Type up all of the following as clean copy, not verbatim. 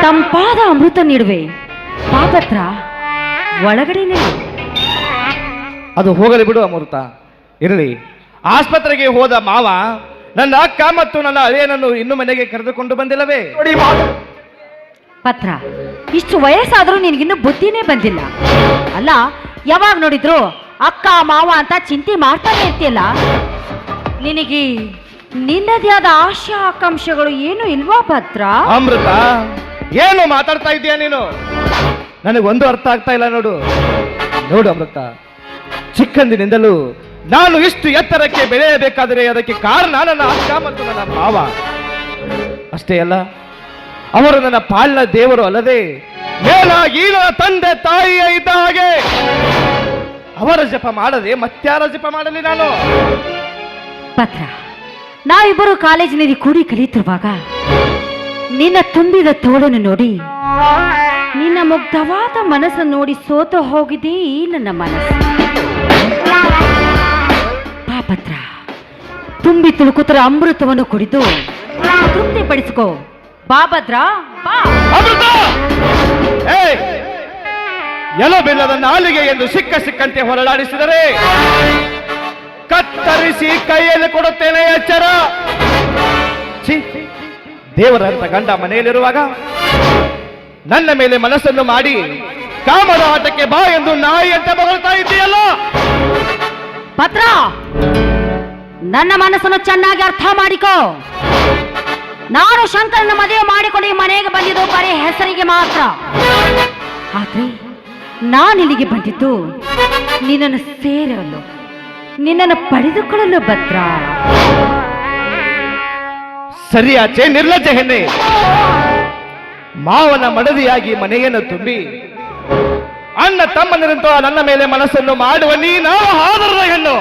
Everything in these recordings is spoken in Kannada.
ತಂಪಾದ ಅಮೃತ ನೀಡುವೆ. ಪಾಪತ್ರ ಒಳಗಡೆನೆ. ಅದು ಹೋಗಲಿ ಬಿಡು ಅಮೃತ, ಇರಲಿ. ಆಸ್ಪತ್ರೆಗೆ ಹೋದ ಮಾವ ನನ್ನ ಅಕ್ಕ ಮತ್ತು ನನ್ನ ಅಳಿಯನನ್ನು ಇನ್ನು ಮನೆಗೆ ಕರೆದುಕೊಂಡು ಬಂದಿಲ್ಲವೇ? ಪತ್ರ, ಇಷ್ಟು ವಯಸ್ಸಾದ್ರೂ ನಿನಗಿನ್ನೂ ಬುದ್ಧಿನೇ ಬಂದಿಲ್ಲ ಅಲ್ಲ. ಯಾವಾಗ ನೋಡಿದ್ರು ಅಕ್ಕ ಮಾವ ಅಂತ ಚಿಂತೆ ಮಾಡ್ತಾನೆ ಇರ್ತೀಯಲ್ಲ. ನಿನಗೆ ನಿನ್ನದೇ ಆದ ಆಶಾ ಆಕಾಂಕ್ಷೆಗಳು ಏನು ಇಲ್ವಾ ಪತ್ರ? ಅಮೃತ, ಏನು ಮಾತಾಡ್ತಾ ಇದೀಯ ನೀನು? ನನಗೊಂದು ಅರ್ಥ ಆಗ್ತಾ ಇಲ್ಲ. ನೋಡು ಅಮೃತ, ಚಿಕ್ಕಂದಿನಿಂದಲೂ ನಾನು ಇಷ್ಟು ಎತ್ತರಕ್ಕೆ ಬೆಳೆಯಬೇಕಾದರೆ ಅದಕ್ಕೆ ಕಾರಣ ನನ್ನ ಅಕ್ಕ ಮತ್ತು ನನ್ನ ಮಾವ. ಅಷ್ಟೇ ಅಲ್ಲ, ಅವರು ನನ್ನ ಪಾಲಿನ ದೇವರು ಅಲ್ಲದೆ ಮೇಲಾಗಿ ನನ್ನ ತಂದೆ ತಾಯಿಯ ಇದ್ದ ಹಾಗೆ. ಅವರ ಜಪ ಮಾಡದೆ ಮತ್ಯಾರ ಜಪ ಮಾಡಲಿ ನಾನು? ಪತ್ರ, ನಾವಿಬ್ಬರು ಕಾಲೇಜಿನಲ್ಲಿ ಕೂಡಿ ಕಲಿತಿರುವಾಗ ನಿನ್ನ ತುಂಬಿದ ತೋಳನ್ನು ನೋಡಿ, ನಿನ್ನ ಮುಗ್ಧವಾದ ಮನಸ್ಸನ್ನು ನೋಡಿ ಸೋತು ಹೋಗಿದೆ ಈ ನನ್ನ ಮನಸ್ಸು. ಪಾಪತ್ರ, ತುಂಬಿ ತುಳುಕುತ್ತರ ಅಮೃತವನ್ನು ಕುಡಿದು ತೃಪ್ತಿ ಪಡಿಸಿಕೋ. ಬಾಭದ್ರ, ಬಾ. ಎಲೋ ಬೆಲ್ಲದ ನಾಲಿಗೆ ಎಂದು ಸಿಕ್ಕಂತೆ ಹೊರಳಾಡಿಸಿದರೆ ಕತ್ತರಿಸಿ ಕೈಯಲ್ಲಿ ಕೊಡುತ್ತೇನೆ, ಎಚ್ಚರ. ದೇವರಂತ ಗಂಡ ಮನೆಯಲ್ಲಿರುವಾಗ ನನ್ನ ಮೇಲೆ ಮನಸ್ಸನ್ನು ಮಾಡಿ ಕಾಮದ ಆಟಕ್ಕೆ ಬಾ ಎಂದು ನಾಯಿ ಅಂತ ಬಗಳ್ತಾ ಇದ್ದೀಯಲ್ಲ. ಪತ್ರ, ನನ್ನ ಮನಸ್ಸನ್ನು ಚೆನ್ನಾಗಿ ಅರ್ಥ ಮಾಡಿಕೋ. ನಾನು ಶಂಕರನ ಮದುವೆ ಮಾಡಿಕೊಂಡು ಈ ಮನೆಗೆ ಬಂದಿದ್ದು ಬರೀ ಹೆಸರಿಗೆ ಮಾತ್ರ. ಆದ್ರೆ ನಾನಿಲ್ಲಿಗೆ ಬಂದಿದ್ದು ನಿನ್ನನ್ನು ಸೇರಲು, ನಿನ್ನನ್ನು ಪಡೆದುಕೊಳ್ಳಲು ಭದ್ರ. ಸರಿಯಾಚೆ ನಿರ್ಲಜ್ಜ ಹೆಣ್ಣೆ. ಮಾವನ ಮಡದಿಯಾಗಿ ಮನೆಯನ್ನು ತುಂಬಿ ಅಣ್ಣ ತಮ್ಮನಿರಂತ ನನ್ನ ಮೇಲೆ ಮನಸ್ಸನ್ನು ಮಾಡುವ ನೀನು ಆದರದ ಹೆಣ್ಣು.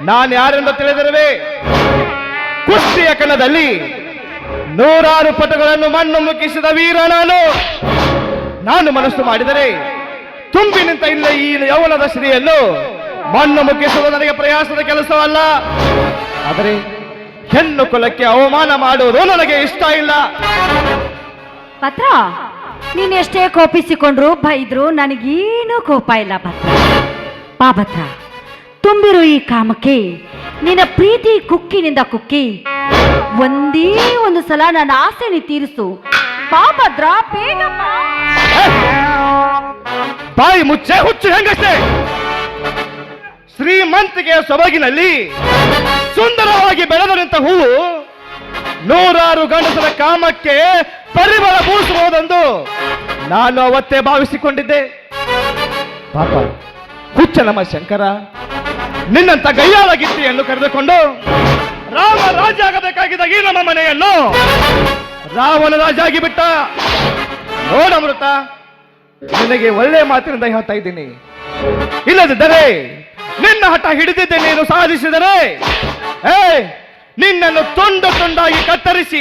ನಾನು ಯಾರೆಂದು ತಿಳಿದಿರುವೆ? ಕುಸ್ತಿಯ ಕಣದಲ್ಲಿ 100 ಪಟುಗಳನ್ನು ಮಣ್ಣು ಮುಕ್ಕಿಸಿದ ವೀರ ನಾನು ಮನಸ್ಸು ಮಾಡಿದರೆ ತುಂಬಿ ನಿಂತ ಇಲ್ಲ ಈ ಯೌವನದ ಶ್ರೀಯನ್ನು ಮಣ್ಣು ಮುಕ್ಕಿಸುವುದು ನನಗೆ ಪ್ರಯಾಸದ ಕೆಲಸವಲ್ಲ. ಆದರೆ ಹೆಣ್ಣು ಕುಲಕ್ಕೆ ಅವಮಾನ ಮಾಡುವುದು ನನಗೆ ಇಷ್ಟ ಇಲ್ಲ. ಪತ್ರ, ನೀನು ಎಷ್ಟೇ ಕೋಪಿಸಿಕೊಂಡ್ರು ಬೈದ್ರು ನನಗೇನು ಕೋಪ ಇಲ್ಲ ಪತ್ರ. ಪಾಪತ್ರ, ತುಂಬಿರು ಈ ಕಾಮಕ್ಕೆ ನಿನ್ನ ಪ್ರೀತಿ ಕುಕ್ಕಿನಿಂದ ಕುಕ್ಕಿ ಒಂದೇ ಒಂದು ಸಲ ನನ್ನ ಆಸೆని ತೀರಿಸು. ಪಾಪದ್ರ, ಬೇಗ ಬಾ. ಬಾಯಿ ಮುಚ್ಚೆ, ಹುಚ್ಚು ಹೆಂಗಷ್ಟೇ. ಶ್ರೀಮಂತಿಕೆಯ ಸೊಬಗಿನಲ್ಲಿ ಸುಂದರವಾಗಿ ಬೆಳೆದ ನಿಂತ ಹೂವು 100 ಗಂಡಸರ ಕಾಮಕ್ಕೆ ಪರಿಮಳ ಬೂಸಬಹುದೆಂದು ನಾನು ಅವತ್ತೇ ಭಾವಿಸಿಕೊಂಡಿದ್ದೆ. ಪಾಪ ಹುಚ್ಚ ನಮ್ಮ ಶಂಕರ ನಿನ್ನಂತ ಗಯ್ಯಾಳ ಗಿತ್ತಿಯನ್ನು ಕರೆದುಕೊಂಡು ರಾಮ ರಾಜ ಆಗಬೇಕಾಗಿದ್ದ ಈ ನಮ್ಮ ಮನೆಯನ್ನು ರಾವಣ ರಾಜ ಆಗಿಬಿಟ್ಟ. ನೋಡಮೃತ, ನಿನಗೆ ಒಳ್ಳೆ ಮಾತಿನಿಂದ ಹೇಳ್ತಾ ಇದ್ದೀನಿ. ಇಲ್ಲದಿದ್ದರೆ ನಿನ್ನ ಹಠ ಹಿಡಿದಿದ್ದೆ ನೀನು ಸಾಧಿಸಿದರೆ ನಿನ್ನನ್ನು ತುಂಡು ತುಂಡಾಗಿ ಕತ್ತರಿಸಿ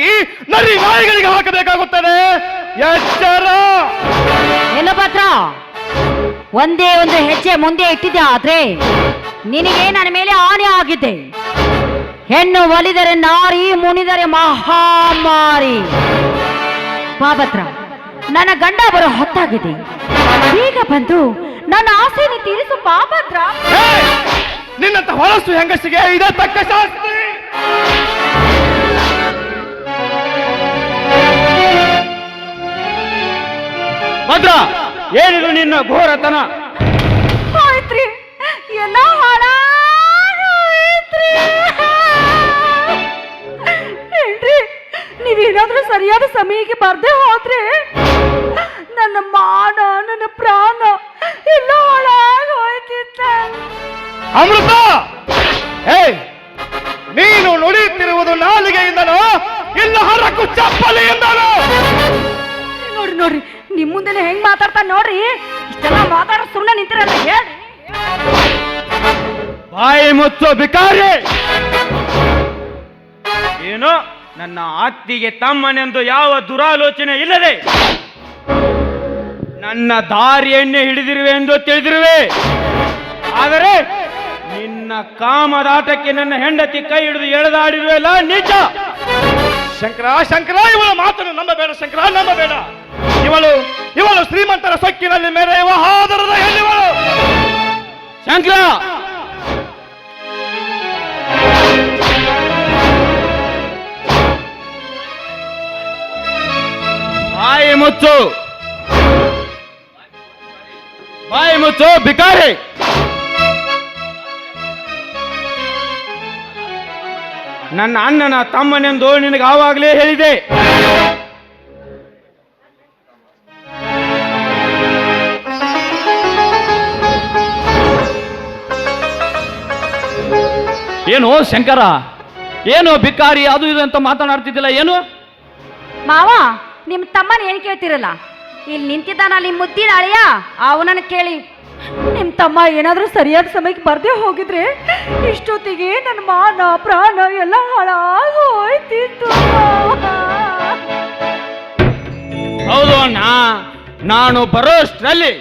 ನರಿ ನಾಯಿಗಳಿಗೆ ಹಾಕಬೇಕಾಗುತ್ತದೆ, ಎಚ್ಚರ. ಏನು ಪತ್ರ, ಒಂದೇ ಒಂದು ಹೆಜ್ಜೆ ಮುಂದೆ ಇಟ್ಟಿದ್ದೆ, ಆದ್ರೆ ನಿನಗೆ ನನ್ನ ಮೇಲೆ ಆನೆ ಆಗಿದೆ. ಹೆಣ್ಣು ಒಲಿದರೆ ನಾರಿ, ಮುನಿದರೆ ಮಹಾಮಾರಿ. ಪಾಪತ್ರ, ನನ್ನ ಗಂಡ ಬರೋ ಹೊತ್ತಾಗಿದೆ. ಬೇಗ ಬಂದು ನನ್ನ ಆಸೆಯನ್ನು ತೀರಿಸು ಪಾಪತ್ರ. ನಿನ್ನಂತ ಹೊಲಸು ಹೆಂಗಸಿಗೆ ಇದೇ ತಕ್ಕ ಶಾಸ್ತಿ. ಭದ್ರ, ಏನಿದು ನಿನ್ನ ಘೋರತನ? ಹೋಯ್ತ್ರಿ, ಎಲ್ಲ ಹಾಳಾಗೋಯ್ತ್ರಿ. ಏನ್ರಿ, ನೀವೇನಾದ್ರೂ ಸರಿಯಾದ ಸಮಯಕ್ಕೆ ಬರ್ದೆ ಹೋದ್ರೆ ನನ್ನ ಮಾನ, ನನ್ನ ಪ್ರಾಣ ಎಲ್ಲ ಹಾಳಾಗೋಯ್ತಿತ್ತ. ಅಮೃತ, ನೀನು ನುಡಿಯುತ್ತಿರುವುದು ನಾಲಿಗೆಯಿಂದನೋ ಇಲ್ಲ ಹರಕು ಚಪ್ಪಲಿಯಿಂದನೋ? ನೋಡ್ರಿ ನೋಡ್ರಿ, ನಿಮ್ ಮುಂದೆನೆ ಹೆಂಗ್ ಮಾತಾಡ್ತಾ ನೋಡ್ರಿ. ಇಷ್ಟೆಲ್ಲ ಮಾತಾಡೋ ಸುಮ್ಮನೆ ನಿಂತಿರಲ್ಲ, ಹೇಳಿ. ಬಾಯಿ ಮುಚ್ಚೋ ಬಿಕಾರಿ. ಏನೋ ನನ್ನ ಅತ್ತಿಗೆ ತಮ್ಮನೆಂದು ಯಾವ ದುರಾಲೋಚನೆ ಇಲ್ಲದೆ ನನ್ನ ದಾರಿಯನ್ನೇ ಹಿಡಿದಿರುವೆ ಎಂದು ತಿಳಿದಿರುವೆ. ಆದರೆ ನಿನ್ನ ಕಾಮದಾಟಕ್ಕೆ ನನ್ನ ಹೆಂಡತಿ ಕೈ ಹಿಡಿದು ಎಳೆದಾಡಿರುವೆಲ್ಲ ನಿಜ. ಶಂಕರ ಶಂಕರ, ಇವಳ ಮಾತನ್ನು ನಂಬಬೇಡ ಶಂಕರ, ನಂಬಬೇಡ. ಇವಳು ಶ್ರೀಮಂತರ ಸೊಕ್ಕಿನಲ್ಲಿ ಮೆರೆಯುವ ಆದರದ ಹೆಣ್ಣಿವಳು. ಶಂಕರ, ಬಾಯಿ ಮುಚ್ಚು, ಬಾಯಿ ಮುಚ್ಚು ಭಿಕಾರಿ. ನನ್ನ ಅಣ್ಣನ ತಮ್ಮನೆಂದು ನಿನಗೆ ಆವಾಗಲೇ ಹೇಳಿದೆ. ಏನು ಶಂಕರ, ಏನು ಭಿಕಾರಿ ಅದು ಇದು ಅಂತ ಮಾತನಾಡ್ತಿದ್ದಿಲ್ಲ ಏನು? ಮಾವ, ನಿಮ್ಮ ತಮ್ಮನ ಏನು ಕೇಳ್ತಿರಲ್ಲ? ಇಲ್ಲಿ ನಿಂತಿದ್ದಾನ ನಿಮ್ಮ ಮುದ್ದಿನ ಅಳಿಯ, ಅವನನ್ನು ಕೇಳಿ. ನಿಮ್ಮ ತಮ್ಮ ಏನಾದರೂ ಸರಿಯಾದ ಸಮಯಕ್ಕೆ ಬರ್ದೇ ಹೋಗಿದ್ರೆ ಇಷ್ಟೊತ್ತಿಗೆ ನನ್ನ ಮಾನ ಪ್ರಾಣ ಎಲ್ಲ ಹಾಳಾಗೋಯ್ತಿತ್ತು. ಹೌದು ಅಣ್ಣ, ನಾನು ಬರೋಷ್ಟರಲ್ಲಿ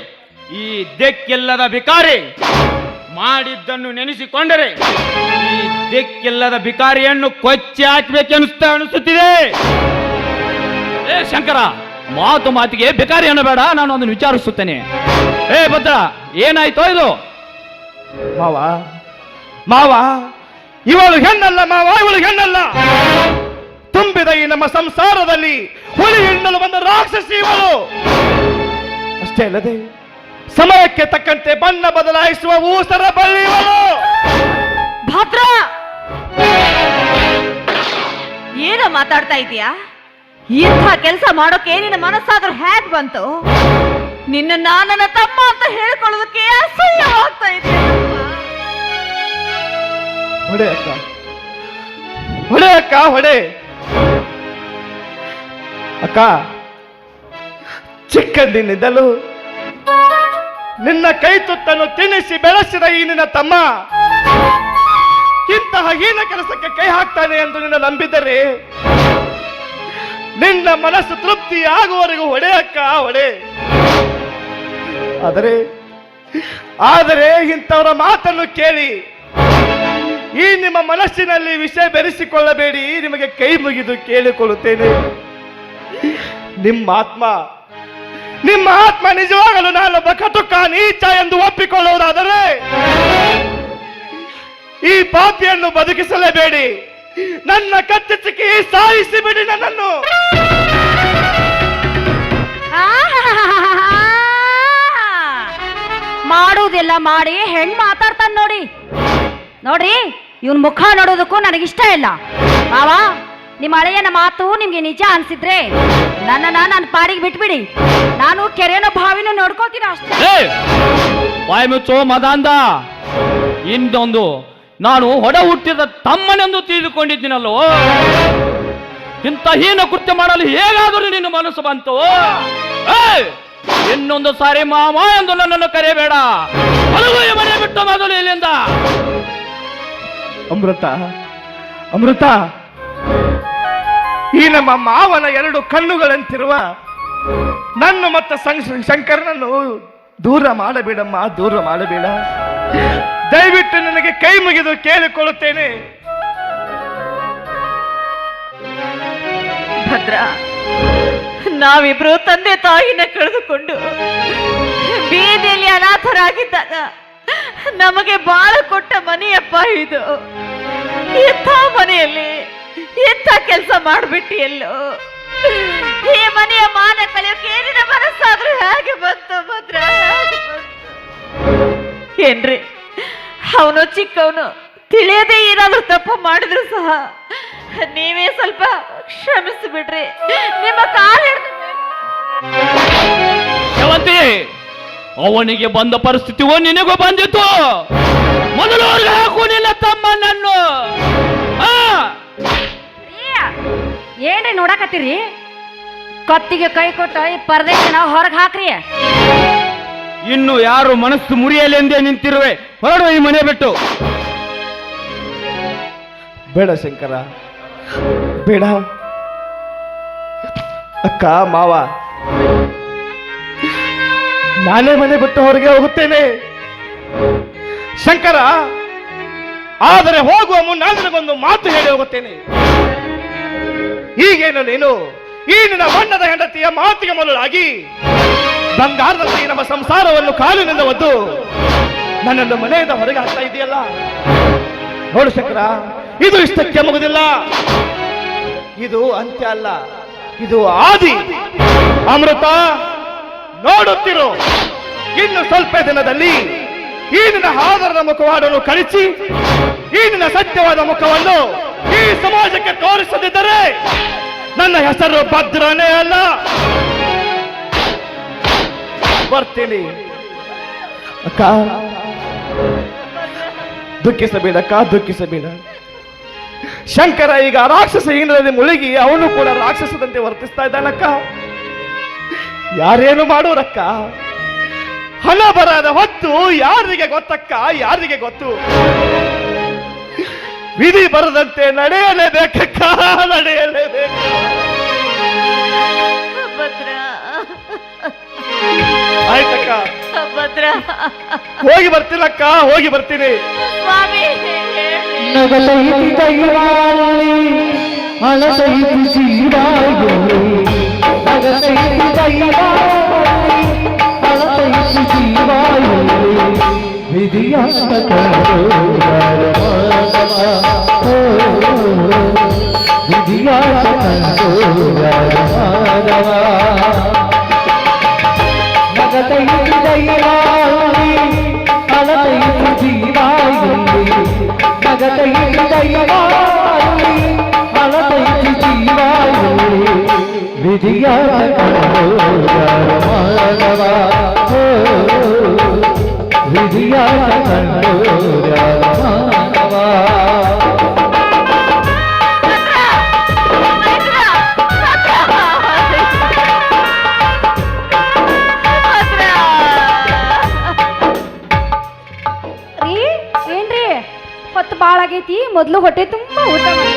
ಈ ದಿಕ್ಕಿಲ್ಲದ ಭಿಕಾರಿ ಮಾಡಿದ್ದನ್ನು ನೆನೆಸಿಕೊಂಡರೆ ಈ ದಿಕ್ಕಿಲ್ಲದ ಭಿಕಾರಿಯನ್ನು ಕೊಚ್ಚಿ ಅನಿಸುತ್ತಿದೆ. ಏ ಶಂಕರ, ಮಾತು ಮಾತಿಗೆ ಭಿಕಾರಿ ಅನ್ನಬೇಡ, ನಾನು ಅದನ್ನು ವಿಚಾರಿಸುತ್ತೇನೆ. ಏ ಭದ್ರ, ಏನಾಯ್ತೋ ಇದು? ಮಾವ, ಇವಳು ಹೆಣ್ಣಲ್ಲ ಮಾವ, ಇವಳು ಹೆಣ್ಣಲ್ಲ. ತುಂಬಿದ ಈ ನಮ್ಮ ಸಂಸಾರದಲ್ಲಿ ಹುಳಿ ಹಿಂಡಲು ಬಂದ ರಾಕ್ಷಸಿ ಇವಳು. ಅಷ್ಟೇ ಅಲ್ಲದೆ ಸಮಯಕ್ಕೆ ತಕ್ಕಂತೆ ಬಣ್ಣ ಬದಲಾಯಿಸುವ ಊಸರ ಬಳ್ಳಿ ಇವಳು. ಭದ್ರ, ಏನೋ ಮಾತಾಡ್ತಾ ಇದೀಯಾ? ಇಂಥ ಕೆಲಸ ಮಾಡೋಕೆ ನಿನ್ನ ಮನಸ್ಸಾದ್ರೂ ಹೇಗ್ ಬಂತು? ನಿನ್ನ ನನ್ನ ತಮ್ಮ ಅಂತ ಹೇಳ್ಕೊಳ್ಳೋದಕ್ಕೆ ಅಸಹ್ಯವಾಗ್ತಾ ಇದೆ. ಹೊಡೆ ಅಕ್ಕ, ಹೊಡೆ ಅಕ್ಕ, ಹೊಡೆ ಅಕ್ಕ. ಚಿಕ್ಕಂದಿನಿಂದಲೂ ನಿನ್ನ ಕೈ ತುತ್ತನ್ನು ತಿನ್ನಿಸಿ ಬೆಳೆಸಿದ ಈ ನಿನ್ನ ತಮ್ಮ ಇಂತಹ ಹೀನ ಕೆಲಸಕ್ಕೆ ಕೈ ಹಾಕ್ತಾನೆ ಎಂದು ನಿನ್ನ ನಂಬಿದರೆ ನಿನ್ನ ಮನಸ್ಸು ತೃಪ್ತಿ ಆಗುವವರೆಗೂ ಹೊಡೆ ಅಕ್ಕ, ಹೊಡೆ. ಆದರೆ ಇಂಥವರ ಮಾತನ್ನು ಕೇಳಿ ಈ ನಿಮ್ಮ ಮನಸ್ಸಿನಲ್ಲಿ ವಿಷಯ ಬೆರೆಸಿಕೊಳ್ಳಬೇಡಿ. ನಿಮಗೆ ಕೈ ಮುಗಿದು ಕೇಳಿಕೊಳ್ಳುತ್ತೇನೆ. ನಿಮ್ಮ ಆತ್ಮ ನಿಜವಾಗಲು ನಾನೊಬ್ಬ ಕಟುಕ ನೀಚ ಎಂದು ಒಪ್ಪಿಕೊಳ್ಳುವುದಾದರೆ ಈ ಪಾಪಿಯನ್ನು ಬದುಕಿಸಲೇಬೇಡಿ. ನನ್ನ ಕತ್ತಿಚ್ಚಿ ಸಾಯಿಸಿ ಬಿಡಿ ನನ್ನನ್ನು. ಮಾಡುವುದೆಲ್ಲ ಮಾಡಿ ಹೆಣ್ಣು ಮಾತಾಡ್ತಾನೆ ನೋಡ್ರಿ. ಇವನ್ ಮುಖ ನೋಡೋದಕ್ಕೂ ನನಗಿಷ್ಟ ಇಲ್ಲ. ಮಾವ, ನಿಮ್ಮ ಹಳೆಯನ ಮಾತು ನಿಮ್ಗೆ ನಿಜ ಅನ್ಸಿದ್ರೆ ನನ್ನ ಪಾಡಿಗೆ ಬಿಟ್ಬಿಡಿ. ನಾನು ಕೆರೆನೋ ಬಾವಿನೋ ನೋಡ್ಕೋತೀನಿ ಅಷ್ಟೇ. ಬಾಯಿ ಮುಚ್ಚೋ ಮದಾಂಧ. ಇನ್ನೊಂದು, ನಾನು ಹೊಡ ಹುಟ್ಟಿದ ತಮ್ಮನೆಂದು ತಿಳಿದುಕೊಂಡಿದ್ದೀನಲ್ಲೋ. ಇಂಥ ಹೀನ ಕೃತ್ಯ ಮಾಡಲು ಹೇಗಾದರೂ ನಿನ್ನ ಮನಸ್ಸು ಬಂತು? ಇನ್ನೊಂದು ಸಾರಿ ಮಾಮ ಎಂದು ನನ್ನನ್ನು ಕರೆಯಬೇಡ. ಮಲಗುವ ಮನೆ ಬಿಟ್ಟು ಮೊದಲು ಇಲ್ಲಿಂದ. ಅಮೃತ, ಈ ನಮ್ಮ ಮಾವನ ಎರಡು ಕಣ್ಣುಗಳಂತಿರುವ ನನ್ನ ಮತ್ತು ಶಂಕರನನ್ನು ದೂರ ಮಾಡಬೇಡಮ್ಮ, ದೂರ ಮಾಡಬೇಡ. ದಯವಿಟ್ಟು ನನಗೆ ಕೈ ಮುಗಿದು ಕೇಳಿಕೊಳ್ಳುತ್ತೇನೆ. ಭದ್ರ, ನಾವಿಬ್ರು ತಂದೆ ತಾಯಿನ ಕಳೆದುಕೊಂಡು ಬೀದಿಯಲ್ಲಿ ಅನಾಥರಾಗಿದ್ದಾಗ ನಮಗೆ ಬಾಳ ಕೊಟ್ಟ ಮನೆಯಪ್ಪ ಇದು. ಇಂಥ ಮನೆಯಲ್ಲಿ ಇಂಥ ಕೆಲಸ ಮಾಡಿಬಿಟ್ಟಿಯಲ್ಲೋ. ಈ ಮನೆಯ ಮಾನ ಕಳೆಯೋಕೆ ಏನಿನ ಮನಸ್ಸಾದ್ರೂ ಹೇಗೆ ಬಂತು ಭದ್ರ? ಏನ್ರಿ, ಅವನು ಚಿಕ್ಕವನು, ತಿಳಿಯದೆ ಏನಾದ್ರೂ ತಪ್ಪು ಮಾಡಿದ್ರು ಸಹ ನೀವೇ ಸ್ವಲ್ಪ ಕ್ಷಮಿಸಿಬಿಡ್ರಿ. ನಿಮ್ಮ ಕಾಲು ಶ್ರವಂತಿ, ಅವನಿಗೆ ಬಂದ ಪರಿಸ್ಥಿತಿಯೋ ನಿನಗೂ ಬಂದಿತ್ತು. ಮೊದಲು ಅವ್ರಿಗೆ ಹಾಕು ನಿನ್ನ ತಮ್ಮನನ್ನು. ಏನ್ರಿ ನೋಡಕತ್ತೀರಿ? ಕತ್ತಿಗೆ ಕೈ ಕೊಟ್ಟು ಈ ಪರದೇಶನ ಹೊರಗೆ ಹಾಕ್ರಿ. ಇನ್ನು ಯಾರು ಮನಸ್ಸು ಮುರಿಯಲೆಂದೇ ನಿಂತಿರುವೆ. ಹೊರಡು ಈ ಮನೆ ಬಿಟ್ಟು. ಬೇಡ ಶಂಕರ, ಬೇಡ. ಅಕ್ಕ, ಮಾವ, ನಾನೇ ಮನೆ ಬಿಟ್ಟು ಹೊರಗೆ ಹೋಗುತ್ತೇನೆ. ಶಂಕರ, ಆದರೆ ಹೋಗುವ ಮುನ್ನ ನನಗೊಂದು ಮಾತು ಹೇಳಿ ಹೋಗುತ್ತೇನೆ. ಈಗೇನು ನೀನು ಈ ನಿನ್ನ ಬಣ್ಣದ ಹೆಂಡತಿಯ ಮಾತಿಗೆ ಮೊದಲಾಗಿ ಬಂಗಾರದಲ್ಲಿ ನಮ್ಮ ಸಂಸಾರವನ್ನು ಕಾಲಿನಿಂದ ಒದ್ದು ನನ್ನನ್ನು ಮನೆಯಿಂದ ಹೊರಗೆ ಹಾಕ್ತಾ ಇದೆಯಲ್ಲ. ನೋಡು ಶಂಕರ, ಇದು ಇಷ್ಟಕ್ಕೆ ಮುಗುದಿಲ್ಲ. ಇದು ಅಂತ್ಯ ಅಲ್ಲ, ಇದು ಆದಿ. ಅಮೃತ, ನೋಡುತ್ತಿರು, ಇನ್ನು ಸ್ವಲ್ಪ ದಿನದಲ್ಲಿ ಈ ನಿನ್ನ ಆದರದ ಮುಖವಾಡನ್ನು ಕಳಿಸಿ ಈ ನಿನ್ನ ಸತ್ಯವಾದ ಮುಖವನ್ನು ಈ ಸಮಾಜಕ್ಕೆ ತೋರಿಸದಿದ್ದರೆ ನನ್ನ ಹೆಸರು ಭದ್ರನೇ ಅಲ್ಲ. ಬರ್ತೀನಿ ಅಕ್ಕ. ದುಃಖಿಸಬೇಡಕ್ಕ, ದುಃಖಿಸಬೇಡ. ಶಂಕರ ಈಗ ರಾಕ್ಷಸ ಹೀನದಲ್ಲಿ ಮುಳುಗಿ ಅವನು ಕೂಡ ರಾಕ್ಷಸದಂತೆ ವರ್ತಿಸ್ತಾ ಇದ್ದಾನಕ್ಕ. ಯಾರೇನು ಮಾಡೋರಕ್ಕ? ಹಣ ಬರದ ಹೊತ್ತು ಯಾರಿಗೆ ಗೊತ್ತಕ್ಕ, ಯಾರಿಗೆ ಗೊತ್ತು? ವಿಧಿ ಬರದಂತೆ ನಡೆಯಲೇಬೇಕಕ್ಕ, ನಡೆಯಲೇಬೇಕು. ಭದ್ರ ಆಯ್ತಕ್ಕ, ಭದ್ರ ಹೋಗಿ ಬರ್ತೀನಕ್ಕ, ಹೋಗಿ ಬರ್ತೀನಿ. ಸ್ವಾಮಿ ನಗಲೈತಿ ದೈವಾಲಿ ಅಳಸೈತಿ ಜೀವಾಯಲಿ ನಗಲೈತಿ ದೈವಾಲಿ ಅಳಸೈತಿ ಜೀವಾಯಲಿ ವಿಧಿಯಾಟ ವಿಧಿಯಾಟ ನಗಲೈತಿ ದೈವಾಲಿ ಅಳಸೈತಿ ಜೀವಾಯಲಿ ನಗಲೈತಿ ದೈವಾಲಿ ಅಳಸೈತಿ ಜೀವಾಯಲಿ ವಿಧಿಯಾಟ ಮಾನವ ವಿಧಿಯಾಟ ಮಾನವ. ರೀ ಏನ್ರಿ ಹೊತ್ತು ಭಾಳ ಆಗೈತಿ, ಮೊದಲು ಹೊಟ್ಟೆ ತುಂಬಾ ಊಟ ಮಾಡಿ.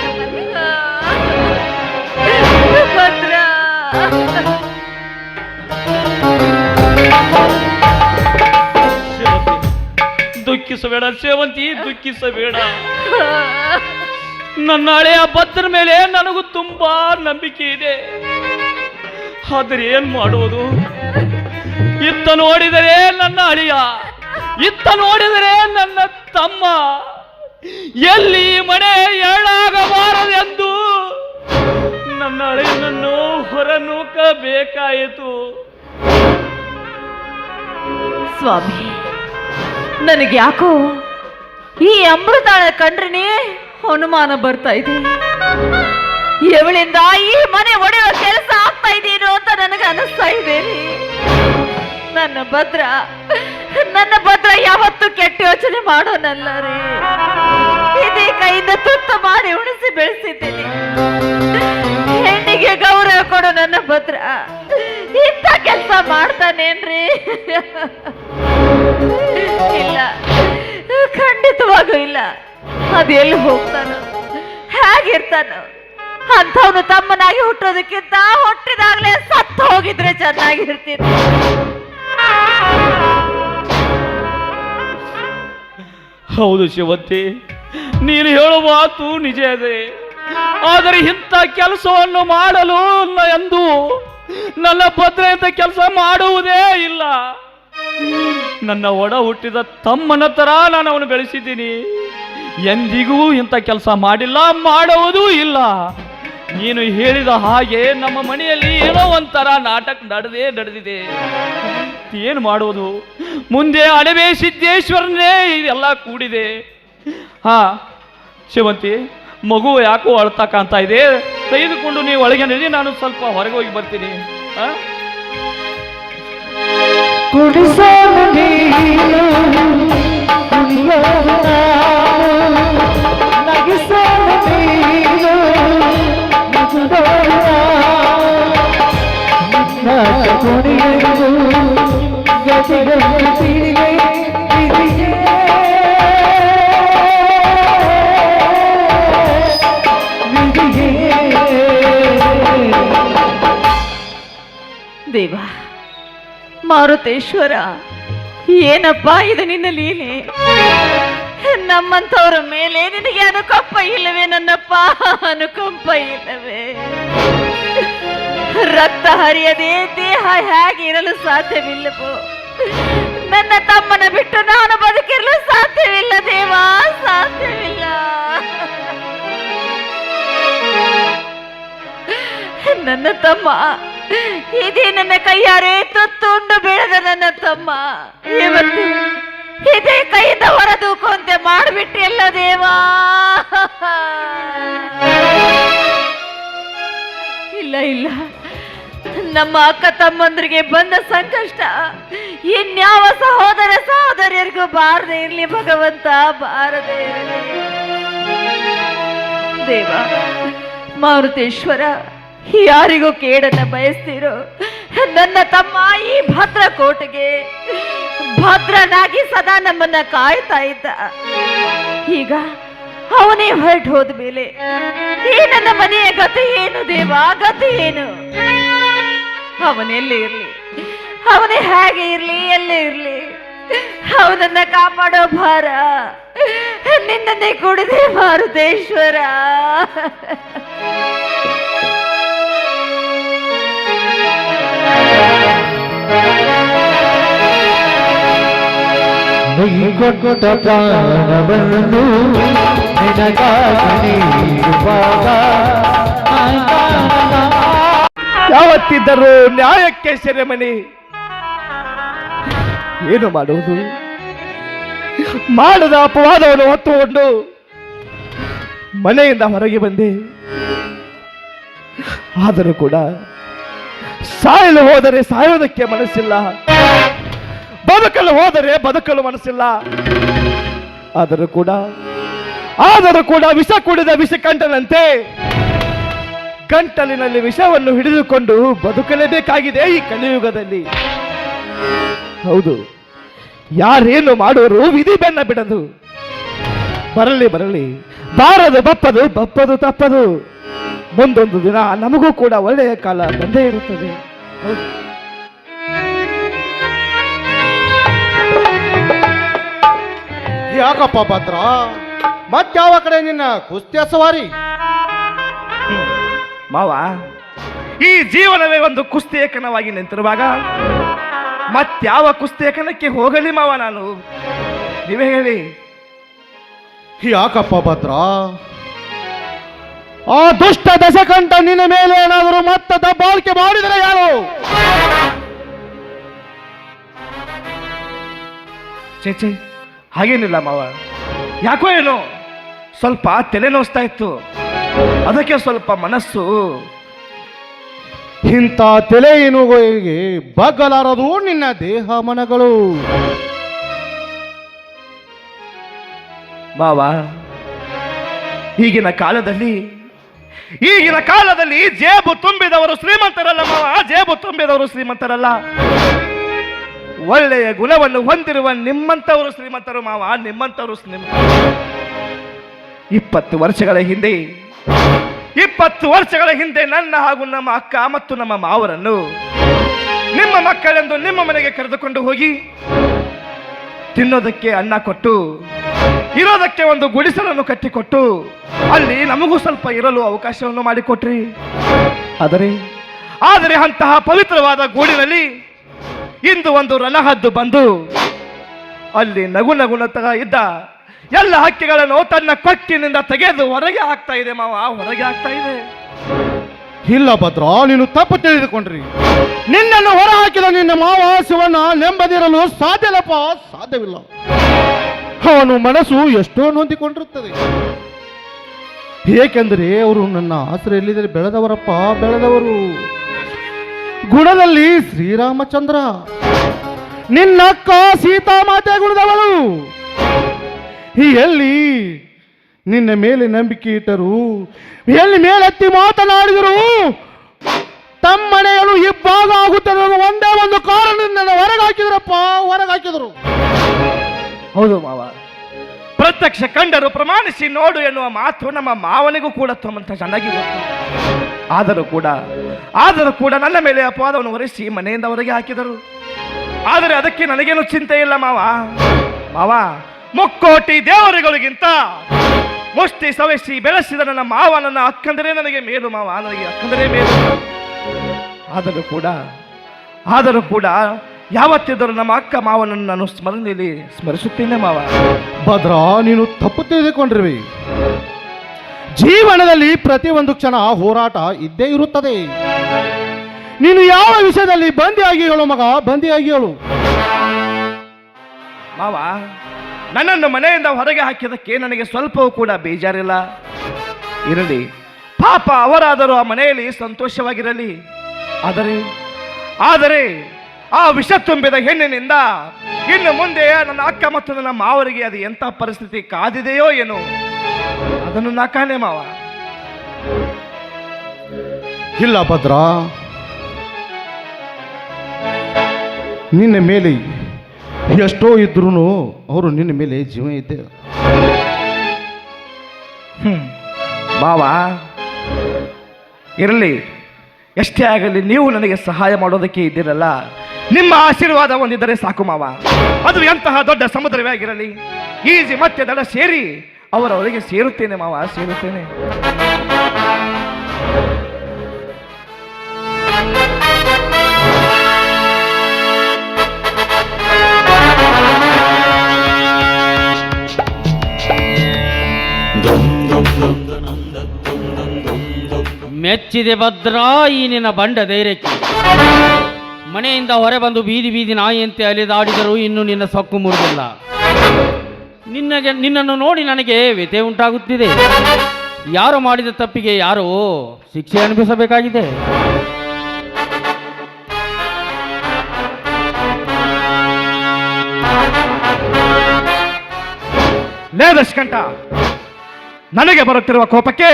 ಭದ್ರ ದುಃಖಿಸಬೇಡ ಸೇವಂತಿ, ದುಃಖಿಸಬೇಡ. ನನ್ನ ಹಳೆಯ ಭದ್ರ ಮೇಲೆ ನನಗೂ ತುಂಬಾ ನಂಬಿಕೆ ಇದೆ. ಆದ್ರೆ ಏನ್ ಮಾಡೋದು? ಇತ್ತ ನೋಡಿದರೆ ನನ್ನ ಅಳಿಯ, ಇತ್ತ ನೋಡಿದರೆ ನನ್ನ ತಮ್ಮ. ಎಲ್ಲಿ ಮನೆ ಏಳಾಗಬಾರದೆಂದು ನನ್ನ ಅಳಿಯನನ್ನು ಹೊರನೂಕಬೇಕಾಯಿತು. ಸ್ವಾಮಿ, ನನಗೆ ಯಾಕೋ ಈ ಅಮೃತಾಳ ಕಂಡ್ರೆ ಅನುಮಾನ ಬರ್ತಾ ಇದೆ. ಇವಳಿಂದ ಈ ಮನೆ ಒಡೆಯುವ ಕೆಲಸ ಆಗ್ತಾ ಇದೀನೋ ಅಂತ ನನಗೆ ಅನಿಸ್ತಾ ಇದೆ. ನನ್ನ ಭದ್ರ ಯಾವತ್ತೂ ಕೆಟ್ಟ ಯೋಚನೆ ಮಾಡೋನಲ್ಲ ರೀ. ಇದೇ ಕೈಯಿಂದ ತುತ್ತು ಮಾಡಿ ಉಣಿಸಿ ಬೆಳೆಸಿದ್ದೀನಿ. ಹೆಣ್ಣಿಗೆ ಗೌರವ ಕೊಡೋ ನನ್ನ ಭದ್ರ ಇಂಥ ಕೆಲಸ ಮಾಡ್ತಾನೇನ್ರಿ? ಇಲ್ಲ, ಖಂಡಿತವಾಗೂ ಇಲ್ಲ. ಅದೆಲ್ಲಿ ಹೋಗ್ತಾನೋ, ಹೇಗಿರ್ತಾನೋ? ಅಂಥವನು ತಮ್ಮನಾಗಿ ಹುಟ್ಟೋದಕ್ಕಿಂತ ಹುಟ್ಟಿದಾಗಲೇ ಸತ್ತು ಹೋಗಿದ್ರೆ ಚೆನ್ನಾಗಿರ್ತೀನಿ. ಹೌದು ಶಿವಂತಿ, ನೀನು ಹೇಳುವ ಮಾತು ನಿಜ ಇದೆ. ಆದರೆ ಇಂಥ ಕೆಲಸವನ್ನು ಮಾಡಲು ಎಂದು ನನ್ನ ಭದ್ರ ಇಂಥ ಕೆಲಸ ಮಾಡುವುದೇ ಇಲ್ಲ. ನನ್ನ ಒಡ ಹುಟ್ಟಿದ ತಮ್ಮನ ತರ ನಾನು ಅವನು ಬೆಳೆಸಿದ್ದೀನಿ. ಎಂದಿಗೂ ಇಂಥ ಕೆಲಸ ಮಾಡಿಲ್ಲ, ಮಾಡುವುದೂ ಇಲ್ಲ. ನೀನು ಹೇಳಿದ ಹಾಗೆ ನಮ್ಮ ಮನೆಯಲ್ಲಿ ಏನೋ ಒಂಥರ ನಾಟಕ ನಡೆದಿದೆ. ಏನು ಮಾಡುವುದು? ಮುಂದೆ ಅಡವೆ ಸಿದ್ದೇಶ್ವರನೇ ಇದೆಲ್ಲ ಕೂಡಿದೆ. ಹಾ ಶಿವಂತಿ, ಮಗು ಯಾಕೋ ಅಳ್ತಾ ಕಾಣ್ತಾ ಇದೆ. ತೆಗೆದುಕೊಂಡು ನೀವು ಒಳಗೆ ನಡಿ, ನಾನು ಸ್ವಲ್ಪ ಹೊರಗೆ ಹೋಗಿ ಬರ್ತೀನಿ. ದೇವ ಮಾರುತೇಶ್ವರ, ಏನಪ್ಪ ಇದು ನಿನ್ನ ಲೀಲೆ? ನಮ್ಮಂಥವ್ರ ಮೇಲೆ ನಿನಗೆ ಅನುಕಂಪ ಇಲ್ಲವೇ ನನ್ನಪ್ಪ? ಅನುಕಂಪ ಇಲ್ಲವೇ? ರಕ್ತ ಹರಿಯದೆ ದೇಹ ಹೇಗೆ ಇರಲು ಸಾಧ್ಯವಿಲ್ಲವೋ, ನನ್ನ ತಮ್ಮನ ಬಿಟ್ಟು ನಾನು ಬದುಕಿರಲು ಸಾಧ್ಯವಿಲ್ಲ ದೇವಾ, ಸಾಧ್ಯವಿಲ್ಲ. ನನ್ನ ತಮ್ಮ, ಇದೇ ನನ್ನ ಕೈಯಾರೆ ತುತ್ತುಂಡು ಬೆಳೆದ ನನ್ನ ತಮ್ಮ ಇವತ್ತು ಇದೇ ಕೈಯಿಂದ ಹೊರದೂಕುವಂತೆ ಮಾಡಿಬಿಟ್ಟಿಲ್ಲ ದೇವಾ. ಇಲ್ಲ ಇಲ್ಲ, ನಮ್ಮ ಅಕ್ಕ ತಮ್ಮಂದ್ರಿಗೆ ಬಂದ ಸಂಕಷ್ಟ ಇನ್ಯಾವ ಸಹೋದರ ಸಹೋದರಿಯರಿಗೂ ಬಾರದೆ ಇರಲಿ ಭಗವಂತ, ಬಾರದೆ ಇರಲಿ ದೇವ. ಮಾರುತೇಶ್ವರ, ಯಾರಿಗೂ ಕೇಡನ್ನ ಬಯಸ್ತಿರೋ ನನ್ನ ತಮ್ಮ ಈ ಭದ್ರಕೋಟೆಗೆ ಭದ್ರನಾಗಿ ಸದಾ ನಮ್ಮನ್ನ ಕಾಯ್ತಾ ಇದ್ದ. ಈಗ ಅವನೇ ಹೊರಟು ಹೋದ ಮೇಲೆ ಈ ನನ್ನ ಮನೆಯ ಗತಿ ಏನು ದೇವ, ಗತಿ ಏನು? ಅವನೆಲ್ಲೇ ಇರ್ಲಿ, ಅವನೇ ಹೇಗೆ ಇರ್ಲಿ, ಎಲ್ಲೇ ಇರ್ಲಿ, ಅವನನ್ನ ಕಾಪಾಡೋ ಭಾರ ನಿನ್ನನ್ನೇ ಕೊಡಿದೆ ಮಾರುತೇಶ್ವರ. ನೀ ಕೊಟ್ಟ ಪ್ರಾಣವನ್ನು ನಿನಗಾಗಿ ನೀಡುವಾಗ ಯಾವತ್ತಿದ್ದರೂ ನ್ಯಾಯಕ್ಕೆ ಸೆರೆಮಣಿ. ಏನು ಮಾಡುವುದು? ಮಾಡದ ಅಪವಾದವನ್ನು ಹೊತ್ತುಕೊಂಡು ಮನೆಯಿಂದ ಹೊರಗೆ ಬಂದೆ. ಆದರೂ ಕೂಡ ಸಾಯಲು ಹೋದರೆ ಸಾಯೋದಕ್ಕೆ ಮನಸ್ಸಿಲ್ಲ, ಬದುಕಲು ಹೋದರೆ ಬದುಕಲು ಮನಸ್ಸಿಲ್ಲ. ಆದರೂ ಕೂಡ ವಿಷ ಕುಡಿದ ವಿಷಕಂಠನಂತೆ ಗಂಟಲಿನಲ್ಲಿ ವಿಷವನ್ನು ಹಿಡಿದುಕೊಂಡು ಬದುಕಲೇಬೇಕಾಗಿದೆ ಈ ಕಲಿಯುಗದಲ್ಲಿ. ಹೌದು, ಯಾರೇನು ಮಾಡೋರು ವಿಧಿ ಬೆನ್ನ ಬಿಡದು. ಬರಲಿ ಬಪ್ಪದು ತಪ್ಪದು. ಮುಂದೊಂದು ದಿನ ನಮಗೂ ಕೂಡ ಒಳ್ಳೆಯ ಕಾಲ ಬಂದೇ ಇರುತ್ತದೆ. ಹೌದು. ಯಾಕಪ್ಪ ಭದ್ರ, ಮತ್ಯಾವ ಕಡೆ ನಿನ್ನ ಕುಸ್ತಿಯ ಸವಾರಿ? ಮಾವ, ಈ ಜೀವನವೇ ಒಂದು ಕುಸ್ತಿಯಕನವಾಗಿ ನಿಂತಿರುವಾಗ ಮತ್ಯಾವ ಕುಸ್ತಿಯಕನಕ್ಕೆ ಹೋಗಲಿ ಮಾವ ನಾನು? ನೀವೇ ಹೇಳಿ. ಯಾಕಪ್ಪ ಭದ್ರ, ಆ ದುಷ್ಟ ದಶಕಂಠ ನಿನ್ನ ಮೇಲೆ ಏನಾದರೂ ಮತ್ತೆ ದಬ್ಬಾಳಿಕೆ ಮಾಡಿದರೆ ಯಾರು? ಚೇಚೆ, ಹಾಗೇನಿಲ್ಲ ಮಾವ. ಯಾಕೋ ಏನೋ ಸ್ವಲ್ಪ ತಲೆ ನೋಸ್ತಾ ಇತ್ತು, ಅದಕ್ಕೆ ಸ್ವಲ್ಪ ಮನಸ್ಸು. ಇಂಥ ತಲೆ ಏನುಗಳಿಗೆ ಬಗ್ಗಲಾರದು ನಿನ್ನ ದೇಹ ಮನಗಳು. ಮಾವ, ಈಗಿನ ಕಾಲದಲ್ಲಿ ಜೇಬು ತುಂಬಿದವರು ಶ್ರೀಮಂತರಲ್ಲ ಮಾವ, ಜೇಬು ತುಂಬಿದವರು ಶ್ರೀಮಂತರಲ್ಲ. ಒಳ್ಳೆಯ ಗುಣವನ್ನು ಹೊಂದಿರುವ ನಿಮ್ಮಂತವರು ಶ್ರೀಮಂತರು ಮಾವ, ನಿಮ್ಮಂತವರು ಶ್ರೀಮಂತರು. 20 ವರ್ಷಗಳ ಹಿಂದೆ ನನ್ನ ಹಾಗೂ ನಮ್ಮ ಅಕ್ಕ ಮತ್ತು ನಮ್ಮ ಮಾವರನ್ನು ನಿಮ್ಮ ಮಕ್ಕಳೆಂದು ನಿಮ್ಮ ಮನೆಗೆ ಕರೆದುಕೊಂಡು ಹೋಗಿ ತಿನ್ನೋದಕ್ಕೆ ಅನ್ನ ಕೊಟ್ಟು, ಇರೋದಕ್ಕೆ ಒಂದು ಗುಡಿಸಲನ್ನು ಕಟ್ಟಿಕೊಟ್ಟು, ಅಲ್ಲಿ ನಮಗೂ ಸ್ವಲ್ಪ ಇರಲು ಅವಕಾಶವನ್ನು ಮಾಡಿಕೊಟ್ರಿ. ಆದರೆ ಅಂತಹ ಪವಿತ್ರವಾದ ಗೂಡಿನಲ್ಲಿ ಇಂದು ಒಂದು ರಣಹದ್ದು ಬಂದು ಅಲ್ಲಿ ನಗುನಗುನತ ಇದ್ದ ಎಲ್ಲ ಹಕ್ಕಿಗಳನ್ನು ತನ್ನ ಕೊಕ್ಕಿನಿಂದ ತೆಗೆದು ಹೊರಗೆ ಹಾಕ್ತಾ ಇದೆ ಮಾವ, ಹೊರಗೆ ಹಾಕ್ತಾ ಇದೆ. ಇಲ್ಲ ಭದ್ರ, ನೀನು ತಪ್ಪು ತಿಳಿದುಕೊಂಡ್ರಿ. ನಿನ್ನನ್ನು ಹೊರ ಹಾಕಿದ ನಿನ್ನ ಮಾವ ಶಿವನ ನೆಮ್ಮದಿರಲು ಸಾಧ್ಯವಿಲ್ಲ. ಅವನು ಮನಸ್ಸು ಎಷ್ಟೋ ನೊಂದಿಕೊಂಡಿರುತ್ತದೆ. ಏಕೆಂದರೆ ಅವರು ನನ್ನ ಆಸರೆಯಲ್ಲಿದ್ದರೆ ಬೆಳೆದವರು ಗುಣದಲ್ಲಿ ಶ್ರೀರಾಮಚಂದ್ರ, ನಿನ್ನಕ್ಕ ಸೀತಾಮಾತೆ ಗುಣದವಳು. ಎಲ್ಲಿ ನಿನ್ನ ಮೇಲೆ ನಂಬಿಕೆ ಇಟ್ಟರು, ಎಲ್ಲಿ ಮೇಲೆತ್ತಿ ಮಾತನಾಡಿದರು, ತಮ್ಮನೆಯಲು ಇಬ್ಬಾಗ ಆಗುತ್ತದೆ ಒಂದೇ ಒಂದು ಕಾರಣದಿಂದ ಹೊರಗಾಕಿದರು. ಹೌದು ಮಾವ, ಪ್ರತ್ಯಕ್ಷ ಕಂಡರು ಪ್ರಮಾಣಿಸಿ ನೋಡು ಎನ್ನುವ ಮಾತು ನಮ್ಮ ಮಾವನಿಗೂ ಕೂಡ ತುಂಬಂತ ಚೆನ್ನಾಗಿ ಗೊತ್ತು. ಆದರೂ ಕೂಡ ನನ್ನ ಮೇಲೆ ಅಪವಾದವನ್ನು ಹೊರಿಸಿ ಮನೆಯಿಂದ ಹೊರಗೆ ಹಾಕಿದರು. ಆದರೆ ಅದಕ್ಕೆ ನನಗೇನು ಚಿಂತೆ ಇಲ್ಲ ಮಾವ. ಮುಕ್ಕೋಟಿ ದೇವರುಗಳಿಗಿಂತ ಮುಷ್ಟಿ ಸವೆಸಿ ಬೆಳೆಸಿದ ನನ್ನ ಮಾವ ನನ್ನ ಅಕ್ಕಂದರೆ ನನಗೆ ಮೇಲು ಮಾವ, ನನಗೆ ಅಕ್ಕಂದರೆ ಮೇಲು. ಆದರೂ ಕೂಡ ಯಾವತ್ತಿದ್ದರೂ ನಮ್ಮ ಅಕ್ಕ ಮಾವನನ್ನು ನಾನು ಸ್ಮರಣೆಯಲ್ಲಿ ಸ್ಮರಿಸುತ್ತೇನೆ ಮಾವ. ಭದ್ರ, ನೀನು ತಪ್ಪು ತಿಳಿದುಕೊಂಡಿರುವೆ. ಜೀವನದಲ್ಲಿ ಪ್ರತಿಯೊಂದು ಕ್ಷಣ ಹೋರಾಟ ಇದ್ದೇ ಇರುತ್ತದೆ. ನೀನು ಯಾವ ವಿಷಯದಲ್ಲಿ ಬಂದಿಯಾಗಿ ಹೇಳು ಮಗ, ಬಂದಿಯಾಗಿ ಹೇಳು. ಮಾವ, ನನ್ನನ್ನು ಮನೆಯಿಂದ ಹೊರಗೆ ಹಾಕಿದ್ದಕ್ಕೆ ನನಗೆ ಸ್ವಲ್ಪವೂ ಕೂಡ ಬೇಜಾರಿಲ್ಲ. ಇರಲಿ, ಪಾಪ ಅವರಾದರೂ ಆ ಮನೆಯಲ್ಲಿ ಸಂತೋಷವಾಗಿರಲಿ. ಆದರೆ ಆ ವಿಷ ತುಂಬಿದ ಹೆಣ್ಣಿನಿಂದ ಇನ್ನು ಮುಂದೆ ನನ್ನ ಅಕ್ಕ ಮತ್ತು ನನ್ನ ಮಾವರಿಗೆ ಅದು ಎಂಥ ಪರಿಸ್ಥಿತಿ ಕಾದಿದೆಯೋ ಏನೋ, ಅದನ್ನು ನಾ ಕಾಣೆ ಮಾವ. ಇಲ್ಲ ಭದ್ರ, ನಿನ್ನ ಮೇಲೆ ಎಷ್ಟೋ ಇದ್ರೂ ಅವರು ನಿನ್ನ ಮೇಲೆ ಜೀವ ಇದ್ದೆ. ಮಾವ, ಇರಲಿ, ಎಷ್ಟೇ ಆಗಲಿ ನೀವು ನನಗೆ ಸಹಾಯ ಮಾಡೋದಕ್ಕೆ ಇದ್ದೀರಲ್ಲ, ನಿಮ್ಮ ಆಶೀರ್ವಾದ ಹೊಂದಿದ್ದರೆ ಸಾಕು ಮಾವ. ಅದು ಎಂತಹ ದೊಡ್ಡ ಸಮುದ್ರವೇ ಆಗಿರಲಿ, ಈಜಿ ಮತ್ತೆ ದಡ ಸೇರಿ ಅವರವರಿಗೆ ಸೇರುತ್ತೇನೆ ಮಾವ, ಸೇರುತ್ತೇನೆ. ಮೆಚ್ಚಿದೆ ಭದ್ರ ಈ ನಿನ್ನ ಬಂಡ ಧೈರ್ಯಕ್ಕೆ. ಮನೆಯಿಂದ ಹೊರ ಬಂದು ಬೀದಿ ಬೀದಿ ನಾಯಿಯಂತೆ ಅಲೆದಾಡಿದರೂ ಇನ್ನು ನಿನ್ನ ಸೊಕ್ಕು ಮುರಿದಿಲ್ಲ. ನಿನ್ನನ್ನು ನೋಡಿ ನನಗೆ ವ್ಯಥೆ ಉಂಟಾಗುತ್ತಿದೆ. ಯಾರು ಮಾಡಿದ ತಪ್ಪಿಗೆ ಯಾರೋ ಶಿಕ್ಷೆ ಅನುಭವಿಸಬೇಕಾಗಿದೆ. ಲೇದಶ್ಕಂಠ, ನನಗೆ ಬರುತ್ತಿರುವ ಕೋಪಕ್ಕೆ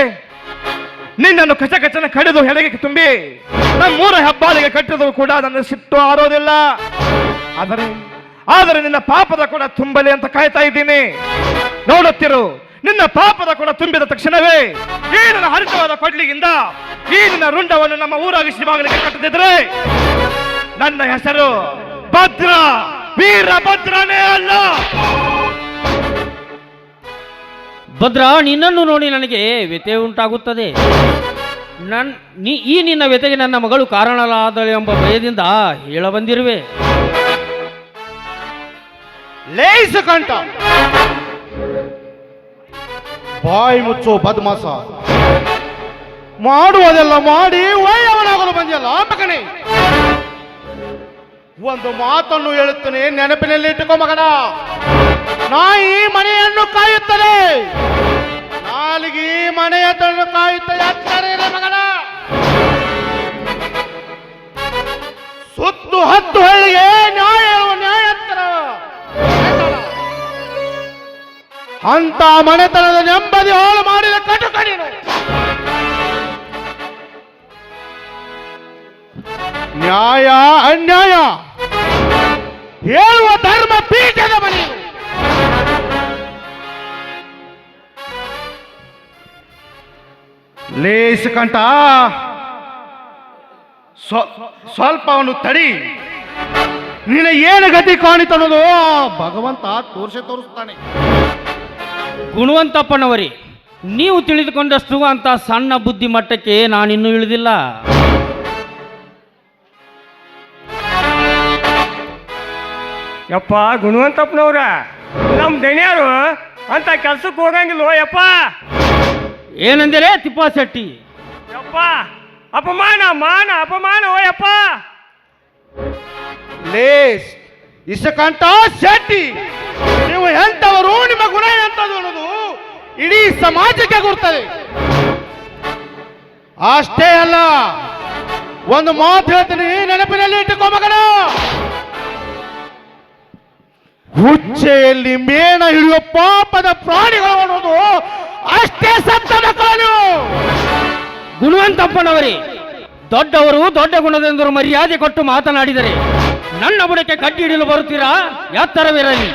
ನಿನ್ನನ್ನು ಕಚಕಚನ ಕಡಿದು ಹೆಡೆಗೆ ತುಂಬಿ ನಮ್ಮೂರ ಹೆಬ್ಬಾಳಿಗೆ ಕಟ್ಟಿದರೂ ಕೂಡ ನನ್ನ ಸಿಟ್ಟು ಆರೋದಿಲ್ಲ. ಆದರೆ ನಿನ್ನ ಪಾಪದ ಕೂಡ ತುಂಬಲಿ ಅಂತ ಕಾಯ್ತಾ ಇದ್ದೀನಿ. ನೋಡುತ್ತಿರು, ನಿನ್ನ ಪಾಪದ ಕೂಡ ತುಂಬಿದ ತಕ್ಷಣವೇ ಈ ನನ್ನ ಹರಿತವಾದ ಕೊಡ್ಲಿಗಿಂದ ಈ ನಿನ್ನ ರುಂಡವನ್ನು ನಮ್ಮ ಊರಾಗಿ ಶ್ರೀಮಾಗಲಿಗೆ ಕಟ್ಟದಿದ್ರೆ ನನ್ನ ಹೆಸರು ಭದ್ರ, ವೀರಭದ್ರನೇ ಅಲ್ಲ. ಭದ್ರ, ನಿನ್ನನ್ನು ನೋಡಿ ನನಗೆ ವ್ಯಥೆ ಉಂಟಾಗುತ್ತದೆ. ಈ ನಿನ್ನ ವ್ಯಥೆಗೆ ನನ್ನ ಮಗಳು ಕಾರಣಲಾದಳು ಎಂಬ ಭಯದಿಂದ ಹೇಳ ಬಂದಿರುವೆ. ಲೇಸಕಂಠ, ಬಾಯಿ ಮುಚ್ಚೋ ಬದ್ಮಾಸ. ಮಾಡುವುದೆಲ್ಲ ಮಾಡಿ ಒಳ್ಳೆಯವನಾಗಲು ಬಂದಿಯಲ್ಲ ಮಗನೇ. ಒಂದು ಮಾತನ್ನು ಹೇಳುತ್ತೇನೆ, ನೆನಪಿನಲ್ಲಿ ಇಟ್ಟುಕೋ ಮಗನ. ನಾಯಿ ಮನೆಯನ್ನು ಕಾಯುತ್ತದೆ, ನಾಲಿಗೆ ಮನೆಯನ್ನು ಕಾಯುತ್ತದೆ. ಎಚ್ಚರಿಲ್ಲ ಮಗನ. ಸುತ್ತು 10 ಹಳ್ಳಿಗೆ ನ್ಯಾಯಂತರ ಅಂತ ಮನೆತನದ ನೆಮ್ಮದಿ ಹಾಳು ಮಾಡಿದ ಕಟುಕಡಿನು. ನ್ಯಾಯ ಅನ್ಯಾಯ ಹೇಳುವ ಧರ್ಮ ಪೀಠದ ಮನೆ. ಲೇಸಕಂಠ, ಸ್ವಲ್ಪ ಅವನು ತಡಿ. ನಿನ್ನ ಏನು ಗತಿ ಕಾಣಿತನ್ನೋದು ಭಗವಂತ ತೋರಿಸ್ತಾನೆ. ಗುಣವಂತಪ್ಪನವರೇ, ನೀವು ತಿಳಿದುಕೊಂಡಷ್ಟು ಅಂತ ಸಣ್ಣ ಬುದ್ಧಿ ಮಟ್ಟಕ್ಕೆ ನಾನಿನ್ನೂ ಇಳಿದಿಲ್ಲ. ಯಪ್ಪ ಗುಣವಂತಪ್ಪನವ್ರ, ನಮ್ಮ ದಣಿಯರು ಅಂತ ಕೆಲ್ಸಕ್ಕೆ ಹೋಗಂಗಿಲ್ವೋ ಯಪ್ಪ? ಏನಂದರೆ ತಿಪ್ಪಾಶೆಟ್ಟಿ? ಯಪ್ಪ, ಅಪಮಾನ ಓ ಯಪ್ಪ. ಲೇಸ್ ಇಸಕಂಠ ಶೆಟ್ಟಿ, ನೀವು ಎಂತವರು, ನಿಮ್ಮ ಗುಣ ಎಂತದ್ದು ಅನ್ನೋದು ಇಡೀ ಸಮಾಜಕ್ಕೆ ಗುರ್ತದೆ. ಅಷ್ಟೇ ಅಲ್ಲ, ಒಂದು ಮಾತು ಹೇಳ್ತೀನಿ, ನೆನಪಿನಲ್ಲಿ ಇಟ್ಟುಕೋ ಮಗನ. ಹುಚ್ಚೆಯಲ್ಲಿ ಮೇಣ ಹಿಡಿಯುವ ಪಾಪದ ಪ್ರಾಣಿಗಳು ಅನ್ನೋದು ಅಷ್ಟೇ ಸತ್ತದ ಕಾಲು. ಗುಣವಂತಪ್ಪನವರೇ, ದೊಡ್ಡವರು ದೊಡ್ಡ ಗುಣದೆಂದರು ಮರ್ಯಾದೆ ಕೊಟ್ಟು ಮಾತನಾಡಿದರೆ ನನ್ನ ಬುಡಕ್ಕೆ ಕಡ್ಡಿ ಹಿಡಿಯಲು ಬರುತ್ತೀರಾ? ಎತ್ತರವಿರಲಿ.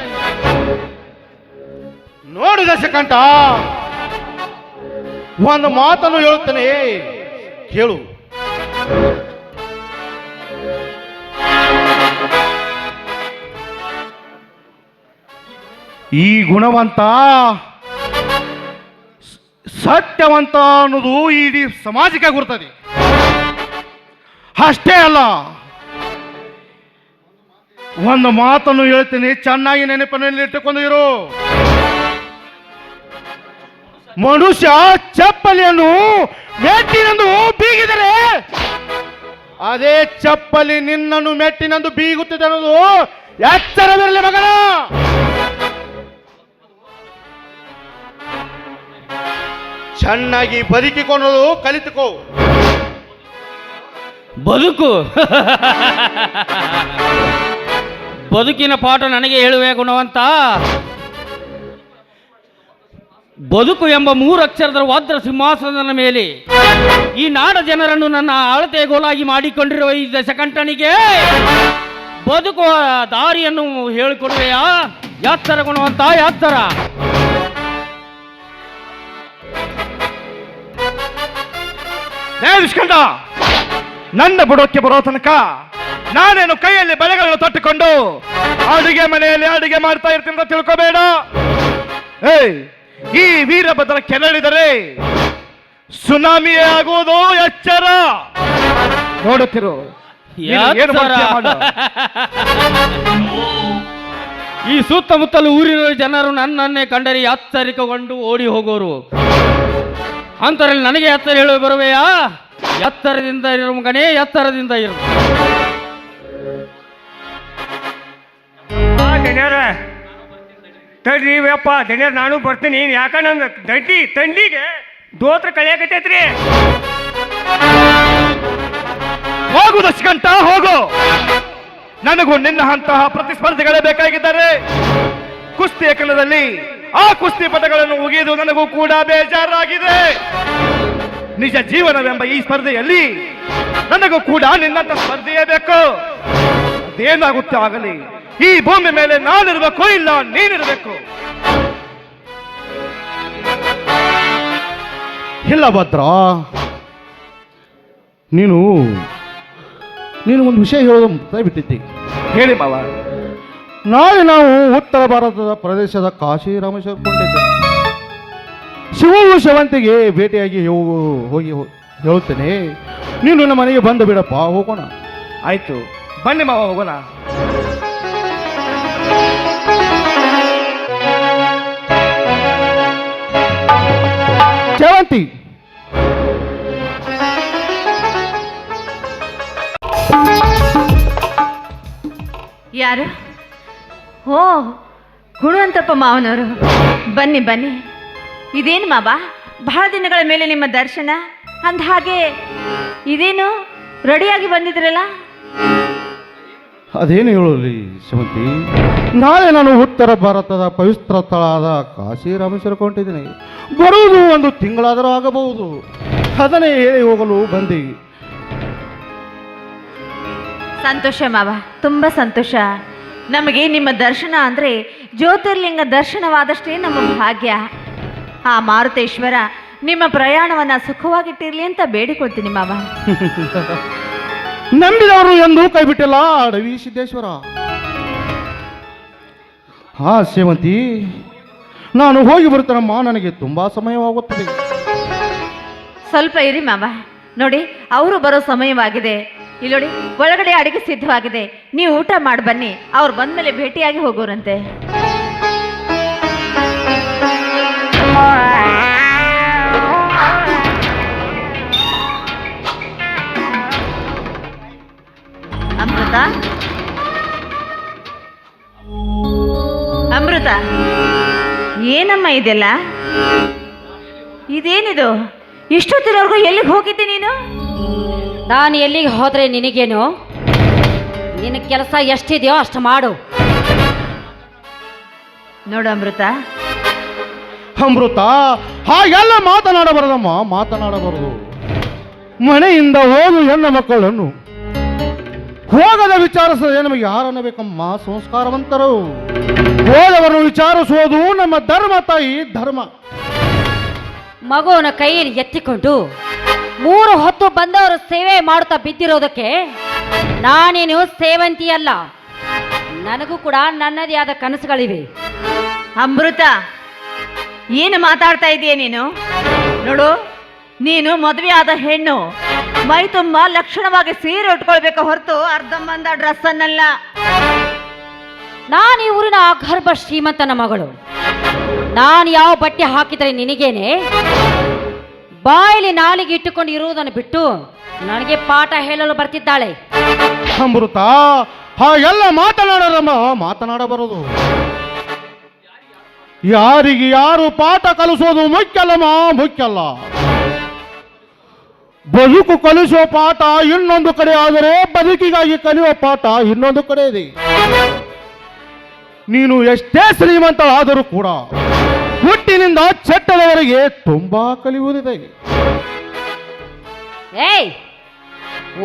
ನೋಡು ದಶಕಂಠ, ಒಂದು ಮಾತನ್ನು ಹೇಳುತ್ತೇನೆ, ಕೇಳು. ಈ ಗುಣವಂತ ಸತ್ಯವಂತ ಅನ್ನೋದು ಇಡೀ ಸಮಾಜಕ್ಕೆ ಗುರ್ತದೆ. ಅಷ್ಟೇ ಅಲ್ಲ, ಒಂದು ಮಾತನ್ನು ಹೇಳ್ತೀನಿ, ಚೆನ್ನಾಗಿ ನೆನಪಿನಲ್ಲಿ ಇಟ್ಟುಕೊಂಡು ಇರು. ಮನುಷ್ಯ ಚಪ್ಪಲಿಯನ್ನು ಮೆಟ್ಟಿನಂದು ಬೀಗಿದರೆ ಅದೇ ಚಪ್ಪಲಿ ನಿನ್ನನ್ನು ಮೆಟ್ಟಿನಂದು ಬೀಗುತ್ತಿದೆ ಅನ್ನೋದು ಎಚ್ಚರವಿರಲಿ ಮಗನ. ಚೆನ್ನಾಗಿ ಬದುಕಿಕೊಳ್ಳಲು ಕಲಿತುಕೋ. ಬದುಕು ಬದುಕಿನ ಪಾಠ ನನಗೆ ಹೇಳುವೆ ಗುಣವಂತ. ಬದುಕು ಎಂಬ 3 ಅಕ್ಷರದ ವಜ್ರ ಸಿಂಹಾಸನದ ಮೇಲೆ ಈ ನಾಡ ಜನರನ್ನು ನನ್ನ ಅಳತೆ ಗೋಲಾಗಿ ಮಾಡಿಕೊಂಡಿರುವ ಈ ದಶಕಂಠನಿಗೆ ಬದುಕುವ ದಾರಿಯನ್ನು ಹೇಳಿಕೊಡುವೆಯಾ? ಯಾತ್ತರ ಗುಣವಂತ, ಯಾತ್ತರ. ದುಷ್ಕಂಠ, ನನ್ನ ಬುಡಕ್ಕೆ ಬರೋ ತನಕ ನಾನೇನು ಕೈಯಲ್ಲಿ ಬಳೆಗಳನ್ನು ತೊಟ್ಟುಕೊಂಡು ಅಡುಗೆ ಮನೆಯಲ್ಲಿ ಅಡುಗೆ ಮಾಡ್ತಾ ಇರ್ತೀನಿ ಅಂತ ತಿಳ್ಕೋಬೇಡ. ಈ ವೀರಭದ್ರ ಕೆರಳಿದರೆ ಸುನಾಮಿಯೇ ಆಗುವುದು, ಎಚ್ಚರ. ನೋಡುತ್ತಿರು, ಏನು ಮಾಡ್ತೀಯ ಮಾಡು. ಈ ಸುತ್ತಮುತ್ತಲು ಊರಿನ ಜನರು ನನ್ನನ್ನೇ ಕಂಡರೆ ಎಚ್ಚರಿಕೆಗೊಂಡು ಓಡಿ ಹೋಗೋರು. ಅಂತರಲ್ಲಿ ನನಗೆ ಎತ್ತರ ಹೇಳುವ ಬರುವೆಯಾ? ಎತ್ತರದಿಂದ ಇರು ಮಗನೇ, ಎತ್ತರದಿಂದ ಇರು. ದಣ್ಯರ ತಡ್ರಿ ವ್ಯಪ್ಪ, ದಣ್ಯರ ನಾನು ಬರ್ತೀನಿ. ಯಾಕ ನನ್ನ ತಂಡಿಗೆ ದೋತ್ರ ಕಳಿಯಾಕೈತೈತ್ರಿ. ಹೋಗು ದುಷ್ಕಂಠ, ಹೋಗು. ನನಗೂ ನಿನ್ನ ಅಂತಹ ಪ್ರತಿಸ್ಪರ್ಧಿಗಳೇ ಬೇಕಾಗಿದ್ದಾರೆ. ಕುಸ್ತಿಯ ಕಣದಲ್ಲಿ ಆ ಕುಸ್ತಿ ಪಟಗಳನ್ನು ಮುಗಿದು ನನಗೂ ಕೂಡ ಬೇಜಾರಾಗಿದೆ. ನಿಜ ಜೀವನವೆಂಬ ಈ ಸ್ಪರ್ಧೆಯಲ್ಲಿ ನನಗೂ ಕೂಡ ನಿನ್ನಂತ ಸ್ಪರ್ಧೆಯೇ ಬೇಕು. ಅದೇನಾಗುತ್ತೆ ಆಗಲಿ, ಈ ಭೂಮಿ ಮೇಲೆ ನಾನಿರ್ಬೇಕು, ಇಲ್ಲ ನೀನಿರ್ಬೇಕು. ಇಲ್ಲ ಭದ್ರ, ನೀನು ಒಂದು ವಿಷಯ ಹೇಳೋದು ಬಿಟ್ಟಿದ್ದಿ. ಹೇಳಿ ಮಾವ. ನಾಳೆ ನಾವು ಉತ್ತರ ಭಾರತದ ಪ್ರದೇಶದ ಕಾಶಿ ರಾಮೇಶ್ವರ ಕೊಂಡಿದ್ದೆ. ಶಿವವು ಶವಂತಿಗೆ ಭೇಟಿಯಾಗಿ ಹೋಗಿ ಹೇಳ್ತೇನೆ. ನೀನು ನಮ್ಮ ಮನೆಗೆ ಬಂದು ಬಿಡಪ್ಪ, ಹೋಗೋಣ. ಆಯ್ತು, ಬನ್ನಿ ಮಾವ, ಹೋಗೋಣ. ಶವಂತಿ, ಯಾರು? ಓ, ಗುಣವಂತಪ್ಪ ಮಾವನವರು. ಬನ್ನಿ ಬನ್ನಿ. ಇದೇನು ಮಾವ, ಬಹಳ ದಿನಗಳ ಮೇಲೆ ನಿಮ್ಮ ದರ್ಶನ. ಅಂದ ಹಾಗೆ ಇದೇನು ರೆಡಿಯಾಗಿ ಬಂದಿದ್ರಲ್ಲ? ಅದೇನು ಹೇಳಲಿ ಶವಂತಿ, ನಾಳೆ ನಾನು ಉತ್ತರ ಭಾರತದ ಪವಿತ್ರ ಸ್ಥಳವಾದ ಕಾಶಿ ರಾಮೇಶ್ವರ ಕೊಂಡಿದ್ದೀನಿ. ಬರುವುದು 1 ತಿಂಗಳಾದರೂ ಆಗಬಹುದು. ಅದನ್ನೇ ಹೇಳಿ ಹೋಗಲು ಬಂದಿ. ಸಂತೋಷ ಮಾವ, ತುಂಬ ಸಂತೋಷ. ನಮಗೆ ನಿಮ್ಮ ದರ್ಶನ ಅಂದರೆ ಜ್ಯೋತಿರ್ಲಿಂಗ ದರ್ಶನವಾದಷ್ಟೇ ನಮ್ಮ ಭಾಗ್ಯ. ಆ ಮಾರುತೇಶ್ವರ ನಿಮ್ಮ ಪ್ರಯಾಣವನ್ನು ಸುಖವಾಗಿಟ್ಟಿರಲಿ ಅಂತ ಬೇಡಿಕೊಳ್ತೀನಿ ಮಾವ. ನಂಬಿದವರು ಎಂದೂ ಕೈ ಬಿಟ್ಟಿಲ್ಲ ಅಡವಿ ಸಿದ್ದೇಶ್ವರ. ಹಾ ಸೇವಂತಿ, ನಾನು ಹೋಗಿ ಬರುತ್ತೇನಮ್ಮ. ನನಗೆ ತುಂಬಾ ಸಮಯವಾಗುತ್ತದೆ. ಸ್ವಲ್ಪ ಇರಿ ಮಾವ. ನೋಡಿ, ಅವರು ಬರೋ ಸಮಯವಾಗಿದೆ. ಇಲ್ಲಿ ನೋಡಿ, ಒಳಗಡೆ ಅಡಿಗೆ ಸಿದ್ಧವಾಗಿದೆ. ನೀವು ಊಟ ಮಾಡಿ ಬನ್ನಿ. ಅವ್ರು ಬಂದ್ಮೇಲೆ ಭೇಟಿಯಾಗಿ ಹೋಗೋರಂತೆ. ಅಮೃತ, ಅಮೃತ, ಏನಮ್ಮ ಇದೆಲ್ಲ? ಇದೇನಿದು? ಇಷ್ಟೊತ್ತಿನವರೆಗೂ ಎಲ್ಲಿಗೆ ಹೋಗಿದ್ದೆ ನೀನು? ನಾನು ಎಲ್ಲಿಗೆ ಹೋದ್ರೆ ನಿನಗೇನು? ನಿನ್ನ ಕೆಲಸ ಎಷ್ಟಿದೆಯೋ ಅಷ್ಟು ಮಾಡು. ನೋಡು ಅಮೃತ, ಅಮೃತ, ಹಾಗೆಲ್ಲ ಮಾತನಾಡಬಾರದಮ್ಮ, ಮಾತನಾಡಬಾರದು. ಮನೆಯಿಂದ ಹೋದು ಹೆಣ್ಣು ಮಕ್ಕಳನ್ನು ಹೋಗದ ವಿಚಾರಿಸದೆ ನಮಗೆ ಯಾರನ್ನ ಬೇಕಮ್ಮ? ಸಂಸ್ಕಾರವಂತರು. ಹೋದವರನ್ನು ವಿಚಾರಿಸುವುದು ನಮ್ಮ ಧರ್ಮ ತಾಯಿ, ಧರ್ಮ. ಮಗುವನ ಕೈಯನ್ನು ಎತ್ತಿಕೊಂಡು 3 ಹೊತ್ತು ಬಂದವರು ಸೇವೆ ಮಾಡುತ್ತಾ ಬಿದ್ದಿರೋದಕ್ಕೆ ನಾನೇನು ಸೇವಂತಿ ಅಲ್ಲ. ನನಗೂ ಕೂಡ ನನ್ನದೇ ಆದ ಕನಸುಗಳಿವೆ. ಅಮೃತ, ಏನು ಮಾತಾಡ್ತಾ ಇದೀಯ ನೀನು? ನೋಡು, ನೀನು ಮದುವೆ ಆದ ಹೆಣ್ಣು, ಮೈ ತುಂಬ ಲಕ್ಷಣವಾಗಿ ಸೀರೆ ಉಟ್ಕೊಳ್ಬೇಕು ಹೊರತು ಅರ್ಧಂಬಂದ ಡ್ರೆಸ್ ಅನ್ನಲ್ಲ. ನಾನು ಈ ಊರಿನ ಗರ್ಭ ಶ್ರೀಮಂತನ ಮಗಳು. ನಾನು ಯಾವ ಬಟ್ಟೆ ಹಾಕಿದರೆ ನಿನಗೇನೆ? ಬಾಯಲ್ಲಿ ನಾಲಿಗೆ ಇಟ್ಟುಕೊಂಡು ಇರುವುದನ್ನು ಬಿಟ್ಟು ನನಗೆ ಪಾಠ ಹೇಳಲು ಬರ್ತಿದ್ದಾಳೆ. ಅಮೃತ, ಹಾಗೆಲ್ಲ ಮಾತನಾಡಬಾರದು. ಯಾರಿಗೆ ಯಾರು ಪಾಠ ಕಲಿಸೋದು ಮುಖ್ಯಲ್ಲ. ಬದುಕು ಕಲಿಸುವ ಪಾಠ ಇನ್ನೊಂದು ಕಡೆ ಆದರೆ ಬದುಕಿಗಾಗಿ ಕಲಿಯುವ ಪಾಠ ಇನ್ನೊಂದು ಕಡೆ ಇದೆ. ನೀನು ಎಷ್ಟೇ ಶ್ರೀಮಂತಳಾದರೂ ಕೂಡ ಹುಟ್ಟಿನಿಂದ ಚಟ್ಟದವರೆಗೆ ತುಂಬಾ ಕಲಿಯುವುದಿದೆ. ಏಯ್,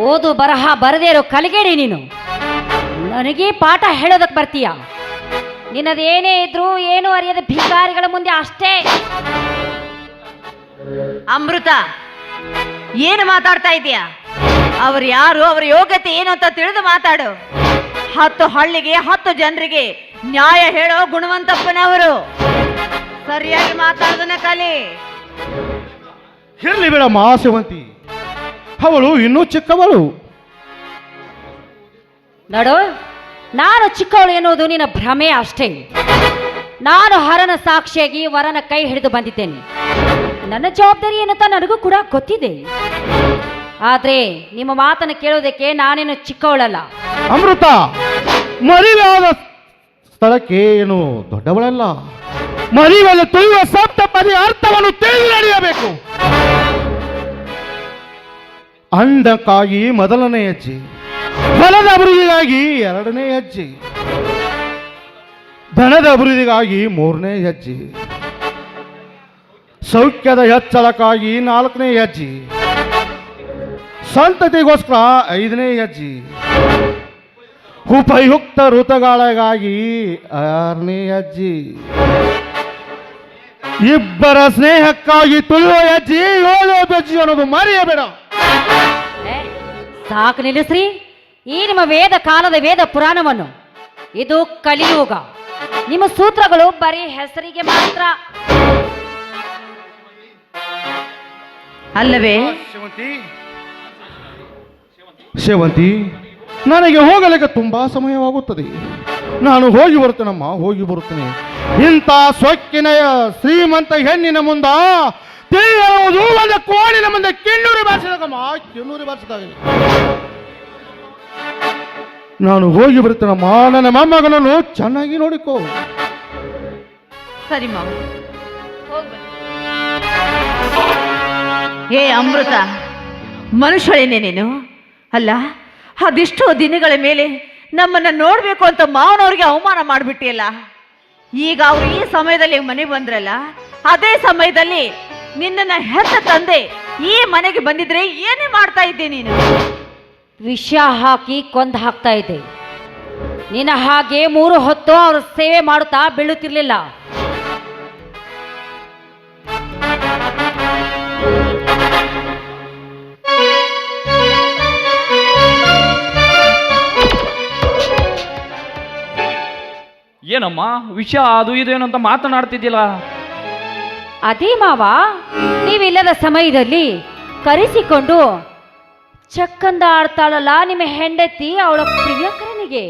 ಓದು ಬರಹ ಬರದೇ ಇರೋ ಕಲಿಗೇಡಿ ನೀನು. ನನಗೆ ಪಾಠ ಹೇಳೋದಕ್ಕೆ ಬರ್ತೀಯ? ನಿನ್ನದೇನೇ ಇದ್ರು ಏನು ಅರಿಯದ ಭಿಕಾರಿಗಳ ಮುಂದೆ ಅಷ್ಟೇ. ಅಮೃತ, ಏನು ಮಾತಾಡ್ತಾ ಇದೀಯಾ? ಅವ್ರು ಯಾರು, ಅವ್ರ ಯೋಗ್ಯತೆ ಏನು ಅಂತ ತಿಳಿದು ಮಾತಾಡು. 10 ಹಳ್ಳಿಗೆ 10 ಜನರಿಗೆ ನ್ಯಾಯ ಹೇಳೋ ಗುಣವಂತಪ್ಪನವರು. ಸರಿಯಾಗಿ ಮಾತಾಡೋದನ್ನ ಕಲಿ. ಇರಲಿ ಬಿಡಮ್ಮ ಸೇವಂತಿ, ಅವಳು ಇನ್ನೂ ಚಿಕ್ಕವಳು. ನೋಡು, ನಾನು ಚಿಕ್ಕವಳು ಎನ್ನುವುದು ನಿನ್ನ ಭ್ರಮೆ ಅಷ್ಟೇ. ನಾನು ಹರನ ಸಾಕ್ಷಿಯಾಗಿ ವರನ ಕೈ ಹಿಡಿದು ಬಂದಿದ್ದೇನೆ. ನನ್ನ ಜವಾಬ್ದಾರಿ ಏನಂತ ನನಗೂ ಕೂಡ ಗೊತ್ತಿದೆ. ಆದ್ರೆ ನಿಮ್ಮ ಮಾತನ್ನು ಕೇಳೋದಕ್ಕೆ ನಾನೇನು ಚಿಕ್ಕವಳಲ್ಲ. ಅಮೃತ, ಮದುವೆಯಾದ ಸ್ಥಳಕ್ಕೆ ಏನು ದೊಡ್ಡವಳಲ್ಲ. ಮದುವೆಯಲ್ಲಿ ತುಳಿಯುವ ಸಪ್ತಪದಿ ಅರ್ಥವನ್ನು ತಿಳಿದು ನಡೆಯಬೇಕು. ಅಂಡಕ್ಕಾಗಿ ಮೊದಲನೇ ಹೆಜ್ಜೆ, ಫಲದ ಅಭಿವೃದ್ಧಿಗಾಗಿ 2ನೇ ಹೆಜ್ಜೆ, ಧನದ ಅಭಿವೃದ್ಧಿಗಾಗಿ 3ನೇ ಹೆಜ್ಜೆ, ಸೌಖ್ಯದ ಹೆಚ್ಚಳಕ್ಕಾಗಿ 4ನೇ ಹೆಜ್ಜೆ, ಸಂತತಿಗೋಸ್ಕರ 5ನೇ ಹೆಜ್ಜೆ, ಉಪಯುಕ್ತ ಋತುಗಳಿಗಾಗಿ 6ನೇ ಹೆಜ್ಜೆ, ಇಬ್ಬರ ಸ್ನೇಹಕ್ಕಾಗಿ ತುಳಿಯುವ ಹೆಜ್ಜೆ 7ನೇ ಹೆಜ್ಜೆ ಅನ್ನೋದು ಮರೆಯಬೇಡ. ಸಾಕು ನಿಲ್ಲಿಸ್ರಿ ಈ ನಿಮ್ಮ ವೇದ ಕಾಲದ ವೇದ ಪುರಾಣವನ್ನು. ಇದು ಕಲಿಯುಗ. ನಿಮ್ಮ ಸೂತ್ರಗಳು ಬರೀ ಹೆಸರಿಗೆ ಮಾತ್ರ ಅಲ್ಲವೇ? ಸೇವಂತಿ, ನನಗೆ ಹೋಗಲಿಕ್ಕೆ ತುಂಬಾ ಸಮಯವಾಗುತ್ತದೆ. ನಾನು ಹೋಗಿ ಬರುತ್ತೇನೆ. ಇಂಥ ಸೊಕ್ಕಿನ ಶ್ರೀಮಂತ ಹೆಣ್ಣಿನ ಮುಂದ ತಿಳಿಯುವುದು ಒಂದು ಕೋಣಿನ ಮುಂದೆ ಕಿನ್ನೂರಿ ಬಾರಿಸಿದಾಗ ನಾನು ಹೋಗಿ ಬರುತ್ತೇನಮ್ಮ. ನನ್ನ ಮೊಮ್ಮಗನನ್ನು ಚೆನ್ನಾಗಿ ನೋಡಿಕೋ. ಸರಿ ಮಾವ, ಏ ಅಮೃತ, ಮನುಷ್ಯಳೇನೆ ನೀನು? ಅಲ್ಲ, ಅದಿಷ್ಟು ದಿನಗಳ ಮೇಲೆ ನಮ್ಮನ್ನ ನೋಡ್ಬೇಕು ಅಂತ ಮಾವನವ್ರಿಗೆ ಅವಮಾನ ಮಾಡಿಬಿಟ್ಟಿಯಲ್ಲ. ಈಗ ಅವ್ರು ಈ ಸಮಯದಲ್ಲಿ ಮನೆಗೆ ಬಂದ್ರಲ್ಲ, ಅದೇ ಸಮಯದಲ್ಲಿ ನಿನ್ನನ್ನ ಹೆತ್ತ ತಂದೆ ಈ ಮನೆಗೆ ಬಂದಿದ್ರೆ ಏನೇ ಮಾಡ್ತಾ ಇದ್ದೆ ನೀನು? ವಿಷ ಹಾಕಿ ಕೊಂದು ಹಾಕ್ತಾ ಇದ್ದೆ. ನಿನ್ನ ಹಾಗೆ 3 ಹೊತ್ತು ಅವ್ರ ಸೇವೆ ಮಾಡುತ್ತಾ ಬೀಳುತ್ತಿರ್ಲಿಲ್ಲ. ಏನಮ್ಮ ವಿಷಯ ಅದು ಇದು ಏನು ಅಂತ ಮಾತನಾಡ್ತಿದ್ದಿಲ್ಲ? ಅದೇ ಮಾವ, ನೀವಿಲ್ಲದ ಸಮಯದಲ್ಲಿ ಕರೆಸಿಕೊಂಡು ಚಕ್ಕಂದ ಆಡ್ತಾಳಲ್ಲ ನಿಮ್ಮ ಹೆಂಡತಿ ಅವಳ ಪ್ರಿಯಕರನಿಗೆ.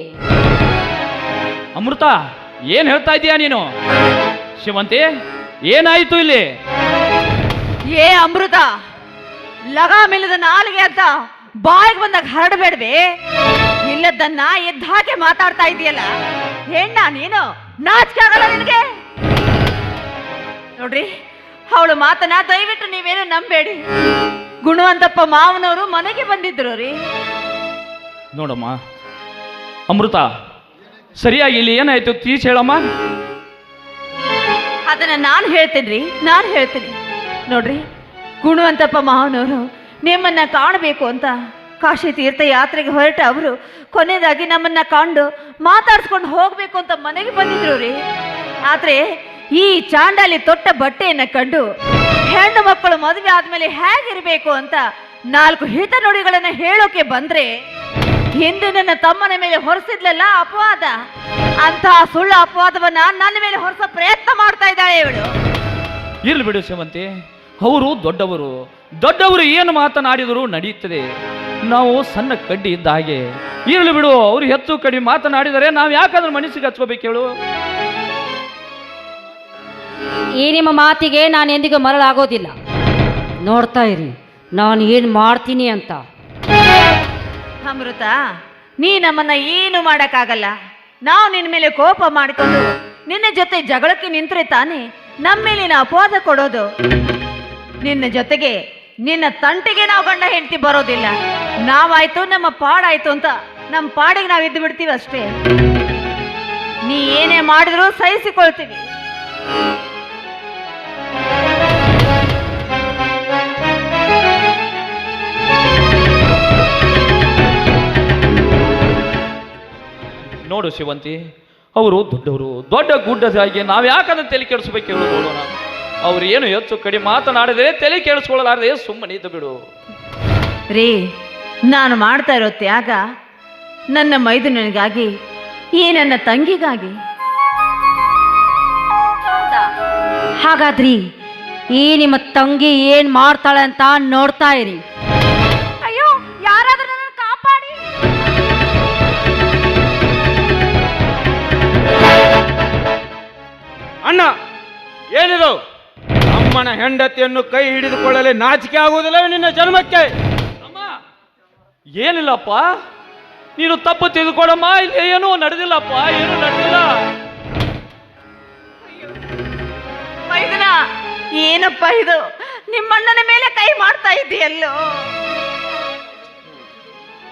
ಅಮೃತ, ಏನ್ ಹೇಳ್ತಾ ಇದೀಯಾ ನೀನು? ಶಿವಂತಿ, ಏನಾಯ್ತು ಇಲ್ಲಿ? ಏ ಅಮೃತ, ಲಗಾಮಿಲ್ಲದ ನಾಲಿಗೆ ಅಂತ ಬಾಯಿಗೆ ಬಂದಾಗ ಹರಡಬೇಡ್ವೆ. ಇಲ್ಲದನ್ನ ಎದ್ದ ಹಾಗೆ ಮಾತಾಡ್ತಾ ಇದೆಯಲ್ಲ, ಹೆಣ್ಣ ನೀನು? ನಾಚಿಕೆ ಆಗಲ್ಲ ನಿನಗೆ? ನೋಡ್ರಿ, ಅವಳು ಮಾತನ್ನ ದಯವಿಟ್ಟು ನೀವೇನು ನಂಬೇಡಿ. ಗುಣವಂತಪ್ಪ ಮಾವನವರು ಮನೆಗೆ ಬಂದಿದ್ರು ರೀ. ನೋಡಮ್ಮ ಅಮೃತ, ಸರಿಯಾಗಿ ಇಲ್ಲಿ ಏನಾಯ್ತು ತೀರ್ಚ್ ಹೇಳಮ್ಮ. ಅದನ್ನ ನಾನು ಹೇಳ್ತೀನಿ. ನೋಡ್ರಿ, ಗುಣವಂತಪ್ಪ ಮಾವನವರು ನಿಮ್ಮನ್ನ ಕಾಣಬೇಕು ಅಂತ ಕಾಶಿ ತೀರ್ಥ ಯಾತ್ರೆಗೆ ಹೊರಟ ಅವರು ಕೊನೆಯದಾಗಿ ನಮ್ಮನ್ನ ಕಂಡು ಮಾತಾಡ್ಸ್ಕೊಂಡು ಹೋಗ್ಬೇಕು ಅಂತ ಮನೆಗೆ ಬಂದಿದ್ರು ರೀ. ಆದ್ರೆ ಈ ಚಾಂಡಾಲಿ ತೊಟ್ಟ ಬಟ್ಟೆಯನ್ನ ಕಂಡು ಹೆಣ್ಣು ಮಕ್ಕಳು ಮದುವೆ ಆದ್ಮೇಲೆ ಹೇಗಿರ್ಬೇಕು ಅಂತ 4 ಹಿತ ನುಡಿಗಳನ್ನ ಹೇಳೋಕೆ ಬಂದ್ರೆ ಹಿಂದೆ ನನ್ನ ತಮ್ಮನ ಮೇಲೆ ಹೊರಿಸಿದ್ಲಲ್ಲ ಅಪವಾದ, ಅಂತಹ ಸುಳ್ಳು ಅಪವಾದವನ್ನ ನನ್ನ ಮೇಲೆ ಹೊರಸ ಪ್ರಯತ್ನ ಮಾಡ್ತಾ ಇದ್ದಾಳೆ ಇವಳು. ಇರ್ಲಿ ಬಿಡು ಸೇವಂತಿ, ಅವರು ದೊಡ್ಡವರು. ದೊಡ್ಡವರು ಏನು ಮಾತನಾಡಿದರೂ ನಡೆಯುತ್ತದೆ. ನಾವು ಸಣ್ಣ ಕಡ್ಡಿ ಇದ್ದ ಹಾಗೆ. ಇರ್ಲಿ ಬಿಡು, ಅವರು ಹೆಚ್ಚು ಕಡಿಮೆ ಮಾತನಾಡಿದರೆ ನಾವು ಯಾಕಾದ್ರೂ ಮನಸ್ಸಿಗೆ ಹಚ್ಕೋಬೇಕು ಹೇಳು? ಈ ನಿಮ್ಮ ಮಾತಿಗೆ ನಾನು ಎಂದಿಗೂ ಮರಳಾಗೋದಿಲ್ಲ. ನೋಡ್ತಾ ಇರಿ ನಾನು ಏನು ಮಾಡ್ತೀನಿ ಅಂತ. ಅಮೃತ, ನೀ ನಮ್ಮನ್ನ ಏನು ಮಾಡಕ್ಕಾಗಲ್ಲ. ನಾವು ನಿನ್ನ ಮೇಲೆ ಕೋಪ ಮಾಡಿಕೊಂಡು ನಿನ್ನ ಜೊತೆ ಜಗಳಕ್ಕೆ ನಿಂತರೆ ತಾನೇ ನಮ್ಮ ಮೇಲಿನ ಅಪವಾದ ಕೊಡೋದು. ನಿನ್ನ ಜೊತೆಗೆ ನಿನ್ನ ತಂಟೆಗೆ ನಾವು ಗಂಡ ಹೆಂಡತಿ ಬರೋದಿಲ್ಲ. ನಾವಾಯ್ತು ನಮ್ಮ ಪಾಡಾಯ್ತು ಅಂತ ನಮ್ಮ ಪಾಡಿಗೆ ನಾವು ಇದ್ದು ಬಿಡ್ತೀವಿ ಅಷ್ಟೇ. ನೀ ಏನೇ ಮಾಡಿದ್ರು ಸಹಿಸಿಕೊಳ್ತೀವಿ. ನೋಡು ಶಿವಂತಿ, ಅವರು ದೊಡ್ಡವರು, ದೊಡ್ಡ ಗುಡ್ಡದಾಗಿ ನಾವು ಯಾಕಂದ್ರೆ ತಲೆ ಕೆಡಿಸ್ಬೇಕು ಹೇಳು? ನೋಡೋಣ, ಅವ್ರು ಏನು ಹೆಚ್ಚು ಕಡಿಮೆ ಮಾತನಾಡಿದರೆ ತಲೆ ಕೆಡಿಸ್ಕೊಳ್ಳಲಾರದೆ ಸುಮ್ಮನೆ ಇದ್ದು ಬಿಡು. ರೀ, ನಾನು ಮಾಡ್ತಾ ಇರೋ ತ್ಯಾಗ ನನ್ನ ಮೈದುನನಿಗಾಗಿ, ಈ ನನ್ನ ತಂಗಿಗಾಗಿ. ಹಾಗಾದ್ರಿ ಈ ನಿಮ್ಮ ತಂಗಿ ಏನ್ ಮಾಡ್ತಾಳೆ ಅಂತ ನೋಡ್ತಾ ಇರಿ. ಅಯ್ಯೋ, ಯಾರಾದ್ರೂ ನನ್ನ ಕಾಪಾಡಿ. ಅಣ್ಣ, ಏನಿದು? ಅಮ್ಮನ ಹೆಂಡತಿಯನ್ನು ಕೈ ಹಿಡಿದುಕೊಳ್ಳಲು ನಾಚಿಕೆ ಆಗುವುದಿಲ್ಲವೇ ನಿನ್ನ ಜನ್ಮಕ್ಕೆ? ಅಮ್ಮ, ಏನಿಲ್ಲಪ್ಪ, ನೀನು ತಪ್ಪು ತೆಗೆದುಕೊಡಮ್ಮ. ಇಲ್ಲಿ ಏನೂ ನಡೆದಿಲ್ಲಪ್ಪ, ಏನು ನಡೆದಿಲ್ಲ. ಮೈದನ, ಏನಪ್ಪ ಇದು? ನಿಮ್ಮಣ್ಣನ ಮೇಲೆ ಕೈ ಮಾಡ್ತಾ ಇದೆಯಲ್ಲೋ?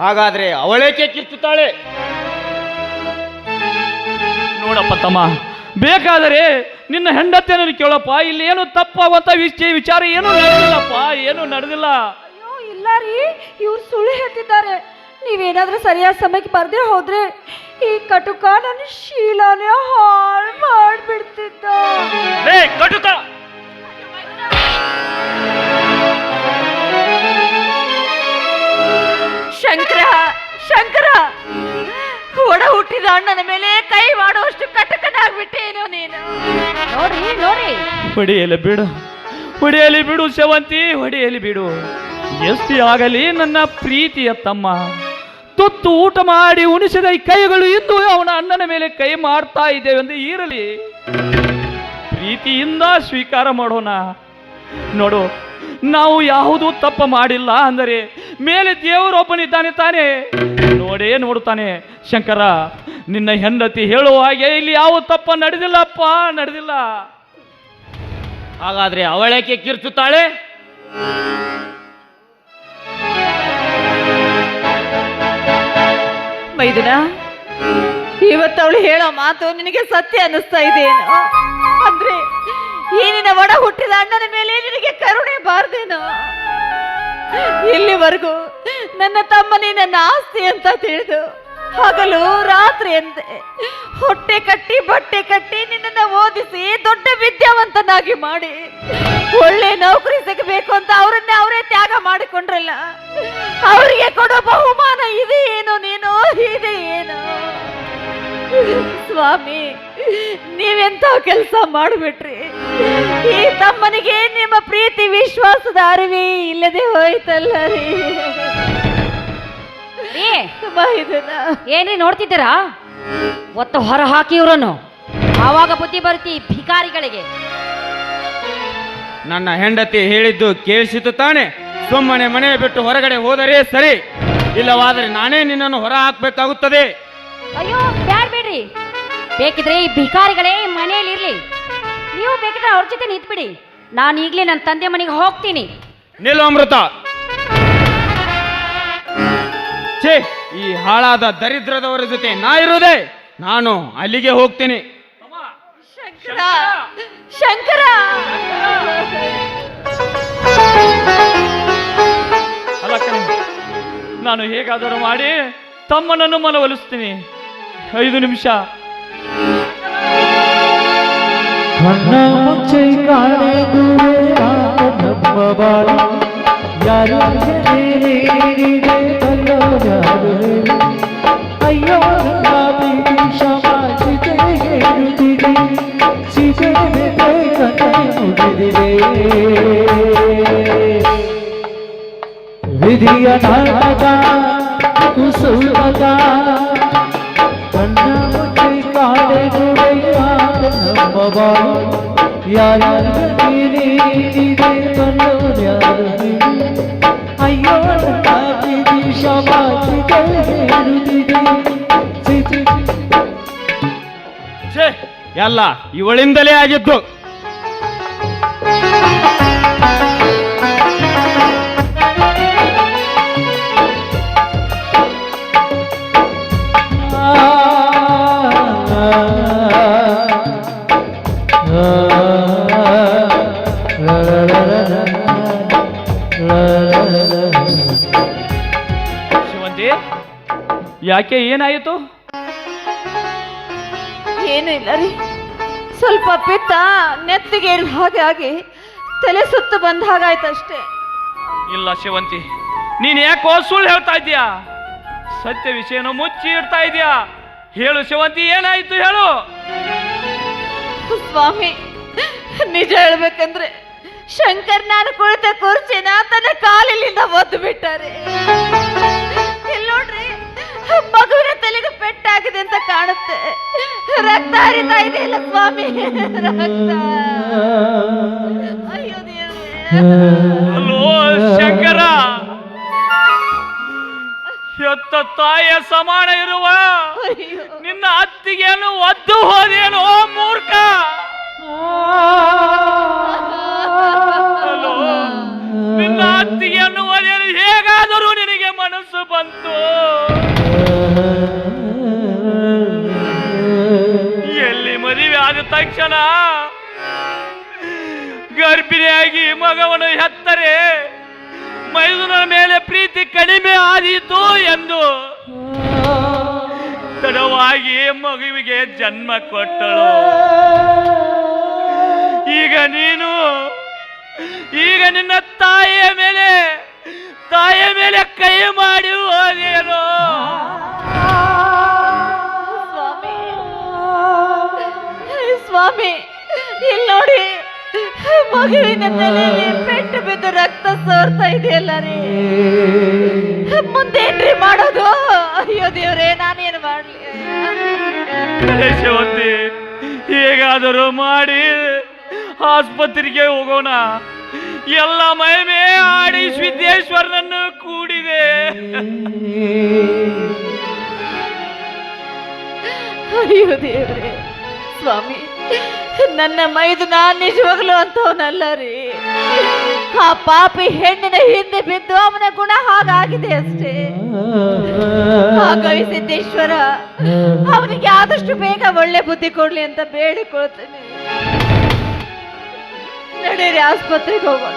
ಹಾಗಾದ್ರೆ ಅವಳೇಕೆ ಕಿರ್ಚುತ್ತಾಳೆ? ನೋಡಪ್ಪ ತಮ್ಮ, ಬೇಕಾದರೆ ನಿನ್ನ ಹೆಂಡತಿಯನ್ನು ಕೇಳಪ್ಪ. ಇಲ್ಲಿ ಏನು ತಪ್ಪಾಗುವಂತ ವಿಚಾರ ಏನು ನಡೆದಿಲ್ಲಪ್ಪ, ಏನು ನಡೆದಿಲ್ಲ. ಅಯ್ಯೋ ಇಲ್ಲ ರೀ, ಇವ್ರು ಸುಳ್ಳು ಹೇಳ್ತಿದ್ದಾರೆ. ನೀವೇನಾದ್ರೂ ಸರಿಯಾದ ಸಮಯಕ್ಕೆ ಬರ್ದೇ ಹೋದ್ರೆ ಈ ಕಟುಕ ನನ್ನ ಶೀಲಾನೇ ಹಾಳು ಮಾಡ್ಬಿಡ್ತಿದ್ದ. ಕಟುಕ, ಶಂಕರ, ಶಂಕರ, ಒಡ ಹುಟ್ಟಿದ ಅಣ್ಣನ ಮೇಲೆ ಕೈ ಮಾಡುವಷ್ಟು ಕಟಕನಾಗ್ಬಿಟ್ಟೇನೋ ನೀನು. ನೋಡ್ರಿ ನೋಡ್ರಿ, ಹೊಡೆಯಲಿ ಬಿಡು, ಹೊಡೆಯಲಿ ಬಿಡು ಸೇವಂತಿ, ಹೊಡೆಯಲಿ ಬಿಡು. ಎಷ್ಟೇ ಆಗಲಿ ನನ್ನ ಪ್ರೀತಿಯ ತಮ್ಮ. ತುತ್ತು ಊಟ ಮಾಡಿ ಉಣಿಸಿದ ಈ ಕೈಗಳು ಇಂದು ಅವನ ಅಣ್ಣನ ಮೇಲೆ ಕೈ ಮಾಡ್ತಾ ಇದ್ದೇವೆ ಎಂದು ಇರಲಿ, ಪ್ರೀತಿಯಿಂದ ಸ್ವೀಕಾರ ಮಾಡೋಣ. ನೋಡು, ನಾವು ಯಾವುದೂ ತಪ್ಪ ಮಾಡಿಲ್ಲ ಅಂದರೆ ಮೇಲೆ ದೇವರೊಬ್ಬನಿದ್ದಾನೆ ತಾನೆ, ನೋಡೇ ನೋಡುತ್ತಾನೆ. ಶಂಕರ, ನಿನ್ನ ಹೆಂಡತಿ ಹೇಳುವ ಹಾಗೆ ಇಲ್ಲಿ ಯಾವ ತಪ್ಪ ನಡೆದಿಲ್ಲಪ್ಪ, ನಡೆದಿಲ್ಲ. ಹಾಗಾದ್ರೆ ಅವಳೇಕೆ ಕಿರ್ಚುತ್ತಾಳೆ? ಮೈದುನ, ಇವತ್ತವಳು ಹೇಳೋ ಮಾತು ನಿನಗೆ ಸತ್ಯ ಅನ್ನಿಸ್ತಾ ಇದೆಯೇನೋ? ಅಂದ್ರೆ ಈ ನಿನ್ನ ಒಡ ಹುಟ್ಟಿದ ಅಣ್ಣನ ಮೇಲೆ ನಿನಗೆ ಕರುಣೆ ಬಾರ್ದೇನೋ? ಇಲ್ಲಿವರೆಗೂ ನನ್ನ ತಮ್ಮನೇ ನನ್ನ ಆಸ್ತಿ ಅಂತ ತಿಳಿದು ಹಗಲು ರಾತ್ರಿ ಅಂತೆ ಹೊಟ್ಟೆ ಕಟ್ಟಿ ಬಟ್ಟೆ ಕಟ್ಟಿ ನಿನ್ನನ್ನು ಓದಿಸಿ ದೊಡ್ಡ ವಿದ್ಯಾವಂತನಾಗಿ ಮಾಡಿ ಒಳ್ಳೆ ನೌಕರಿ ಸಿಗಬೇಕು ಅಂತ ಅವರನ್ನೇ ಅವರೇ ತ್ಯಾಗ ಮಾಡಿಕೊಂಡ್ರಲ್ಲ, ಅವರಿಗೆ ಕೊಡೋ ಬಹುಮಾನ ಇದೆ ಏನೋ? ನೀನು ಇದೆ ಏನೋ? ಸ್ವಾಮಿ, ನೀವೆಂತ ಕೆಲಸ ಮಾಡಿಬಿಟ್ರಿ? ಈ ತಮ್ಮನಿಗೆ ನಿಮ್ಮ ಪ್ರೀತಿ ವಿಶ್ವಾಸದ ಅರಿವೇ ಇಲ್ಲದೆ ಹೋಯ್ತಲ್ಲ ರೀ. ಏನ್ರಿ ನೋಡ್ತಿದ್ದೀರಾ? ಒತ್ತು ಹೊರ ಹಾಕಿ ಇವ್ರನ್ನು, ಆವಾಗ ಬುದ್ಧಿ ಬರುತ್ತಿ ಭಿಕಾರಿಗಳಿಗೆ. ನನ್ನ ಹೆಂಡತಿ ಹೇಳಿದ್ದು ಕೇಳಿಸಿತು ತಾನೆ? ಸುಮ್ಮನೆ ಮನೆ ಬಿಟ್ಟು ಹೊರಗಡೆ ಹೋದರೆ ಸರಿ, ಇಲ್ಲವಾದರೆ ನಾನೇ ನಿನ್ನನ್ನು ಹೊರ ಹಾಕಬೇಕಾಗುತ್ತದೆ. ಅಯ್ಯೋ ಬ್ಯಾಡ್ ಬಿಡ್ರಿ, ಬೇಕಿದ್ರೆ ಈ ಭಿಕಾರಿಗಳೇ ಮನೆಯಲ್ಲಿ ಇರ್ಲಿ, ನೀವು ಬೇಕಿದ್ರೆ ಅವ್ರ ಜೊತೆ ನಿಂತ್ಬಿಡಿ. ನಾನು ಈಗಲೇ ನನ್ನ ತಂದೆ ಮನೆಗೆ ಹೋಗ್ತೀನಿ. ನಿಲ್ಲು ಅಮೃತ. ಛೇ, ಈ ಹಾಳಾದ ದರಿದ್ರದವರ ಜೊತೆ ನಾ ಇರುವುದೇ? ನಾನು ಅಲ್ಲಿಗೆ ಹೋಗ್ತೀನಿ. ಶಂಕರ, ಶಂಕರ, ಅಲ್ಲ ಕಣೆ, ನಾನು ಹೇಗಾದರೂ ಮಾಡಿ ತಮ್ಮನನ್ನು ಮನವೊಲಿಸ್ತೀನಿ. 5 ನಿಮಿಷ. ಕಣ್ಣ ಮುಚ್ಚೆ ಕಾಣೆಗುವೆ ನಮ್ಮ ಬಾಳು, ಯಾರಿಗೆ ಅಯ್ಯೋ ನನ್ನ ಪ್ರೀತಿ ಸಮಾಜಿತ ವಿಧಿಯ ನಾಟಕ ಕುಸುಮಕ ಕಣ್ಣ ಮುಚ್ಚಿ ಕಾಡೆ ಗುಡೆಯಾದ ನಮ್ಮ ಬಾಳು ಯಾರಿದೆ ಕಣ್ಣೋರ್ಯಾರು ಅಯ್ಯೋ ಕಾಪಿದಿ ಶವಾಸಿಗಳು ಹೇಳುತ್ತಿದೆ ಛೇ, ಎಲ್ಲ ಇವಳಿಂದಲೇ ಆಗಿದ್ದು. ಶಿವಂತಿ, ಯಾಕೆ ಏನಾಯಿತು? ಏನೂ ಇಲ್ಲ ರೀ, ಸ್ವಲ್ಪ ಪಿತ್ತ ನೆತ್ತಿಗೆ ಹಾಗೆ ಆಗಿ ತಲೆ ಸುತ್ತು ಬಂದ ಹಾಗಾಯ್ತು ಅಷ್ಟೇ. ಇಲ್ಲ ಶಿವಂತಿ, ನೀನ್ ಯಾಕೋ ಸುಳ್ಳು ಹೇಳ್ತಾ ಇದ್ಯಾ? ಸತ್ಯ ವಿಷಯನ ಮುಚ್ಚಿ ಇಡ್ತಾ ಇದ್ಯಾ? ಹೇಳು ಶಿವಂತಿ, ಏನಾಯ್ತು ಹೇಳು. ಸ್ವಾಮಿ, ನಿಜ ಹೇಳ್ಬೇಕಂದ್ರೆ ಶಂಕರ್ ನಾನು ಕುಳಿತ ಕುರ್ಚಿನ ತನ್ನ ಕಾಲಿನಿಂದ ಒದ್ದು ಬಿಟ್ಟಾರೆ. ಇಲ್ಲಿ ನೋಡ್ರಿ, ಮಗುವಿನ ತಲೆಗೆ ಪೆಟ್ಟಾಗಿದೆ ಅಂತ ಕಾಣುತ್ತೆ. ರಕ್ತ ಹರಿತಾ ಇದೆ ಇಲ್ಲ ಸ್ವಾಮಿ, ರಕ್ತ. ಅಯ್ಯೋ ದೇವ್ರೇ. ಅಲ್ಲೋ ಶಂಕರ, ಹೆತ್ತ ತಾಯಿಯ ಸಮಾನ ಇರುವ ಅಯ್ಯೋ. ನಿನ್ನ ಅತ್ತಿಗೆಯನ್ನು ಒದ್ದು ಹೋದೇನೋ ಮೂರ್ಖ. ಅಲ್ಲೋ, ನಿನ್ನ ಅತ್ತಿಗೆಯನ್ನು ಒದೆಯಲು ಹೇಗಾದರೂ ನಿನಗೆ ಮನಸ್ಸು ಬಂತು? ಎಲ್ಲಿ ಮದುವೆ ಆದ ತಕ್ಷಣ ಗರ್ಭಿಣಿಯಾಗಿ ಮಗವನ್ನು ಹೆತ್ತರೆ ಮೈದುನರ ಮೇಲೆ ಪ್ರೀತಿ ಕಡಿಮೆ ಆದೀತು ಎಂದು ತಡವಾಗಿ ಮಗುವಿಗೆ ಜನ್ಮ ಕೊಟ್ಟಳು. ಈಗ ನಿನ್ನ ತಾಯಿಯ ಮೇಲೆ ಕೈ ಮಾಡಿ ಹೋದೇನೋ. ಸ್ವಾಮಿ, ಇಲ್ಲಿ ನೋಡಿ, ಮಗುವಿನ ತಲೆಯಲ್ಲಿ ಪೆಟ್ಟು ಬಿದ್ದು ರಕ್ತ ಸೋರ್ತಾ ಇದೆಯಲ್ಲ ರೀ. ಮುಂದೇನ್ರಿ ಮಾಡೋದು? ಅಯ್ಯೋ ದೇವ್ರೇ, ನಾನೇನು ಮಾಡ್ಲಿ? ಶಿವಂತಿ, ಹೇಗಾದರೂ ಮಾಡಿ ಆಸ್ಪತ್ರೆಗೆ ಹೋಗೋಣ. ಎಲ್ಲ ಮಹಿಮೆ ಆಡಿ ಸಿದ್ದೇಶ್ವರನನ್ನು ಕೂಡಿದೆ. ಅಯ್ಯೋ ದೇವ್ರೇ, ಸ್ವಾಮಿ, ನನ್ನ ಮೈದುನ ನಿಜವಾಗ್ಲು ಅಂತವನಲ್ಲ ರೀ. ಆ ಪಾಪಿ ಹೆಣ್ಣಿನ ಹಿಂದೆ ಬಿದ್ದು ಅವನ ಗುಣ ಹಾಗಾಗಿದೆ ಅಷ್ಟೇ. ಹಾಗಾಗಿ ಸಿದ್ದೇಶ್ವರ ಅವನಿಗೆ ಆದಷ್ಟು ಬೇಗ ಒಳ್ಳೆ ಬುದ್ಧಿ ಕೊಡ್ಲಿ ಅಂತ ಬೇಡಿಕೊಳ್ತೇನೆ. ನಡೀರಿ, ಆಸ್ಪತ್ರೆಗೆ ಹೋಗೋಣ.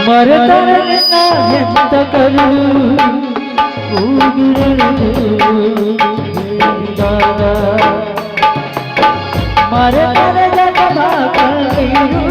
ಮರೆತರಲಿನ ಎಂತ ಕರು ಮರೆತರ ಜಗದ ಕಣ್ಣೀರು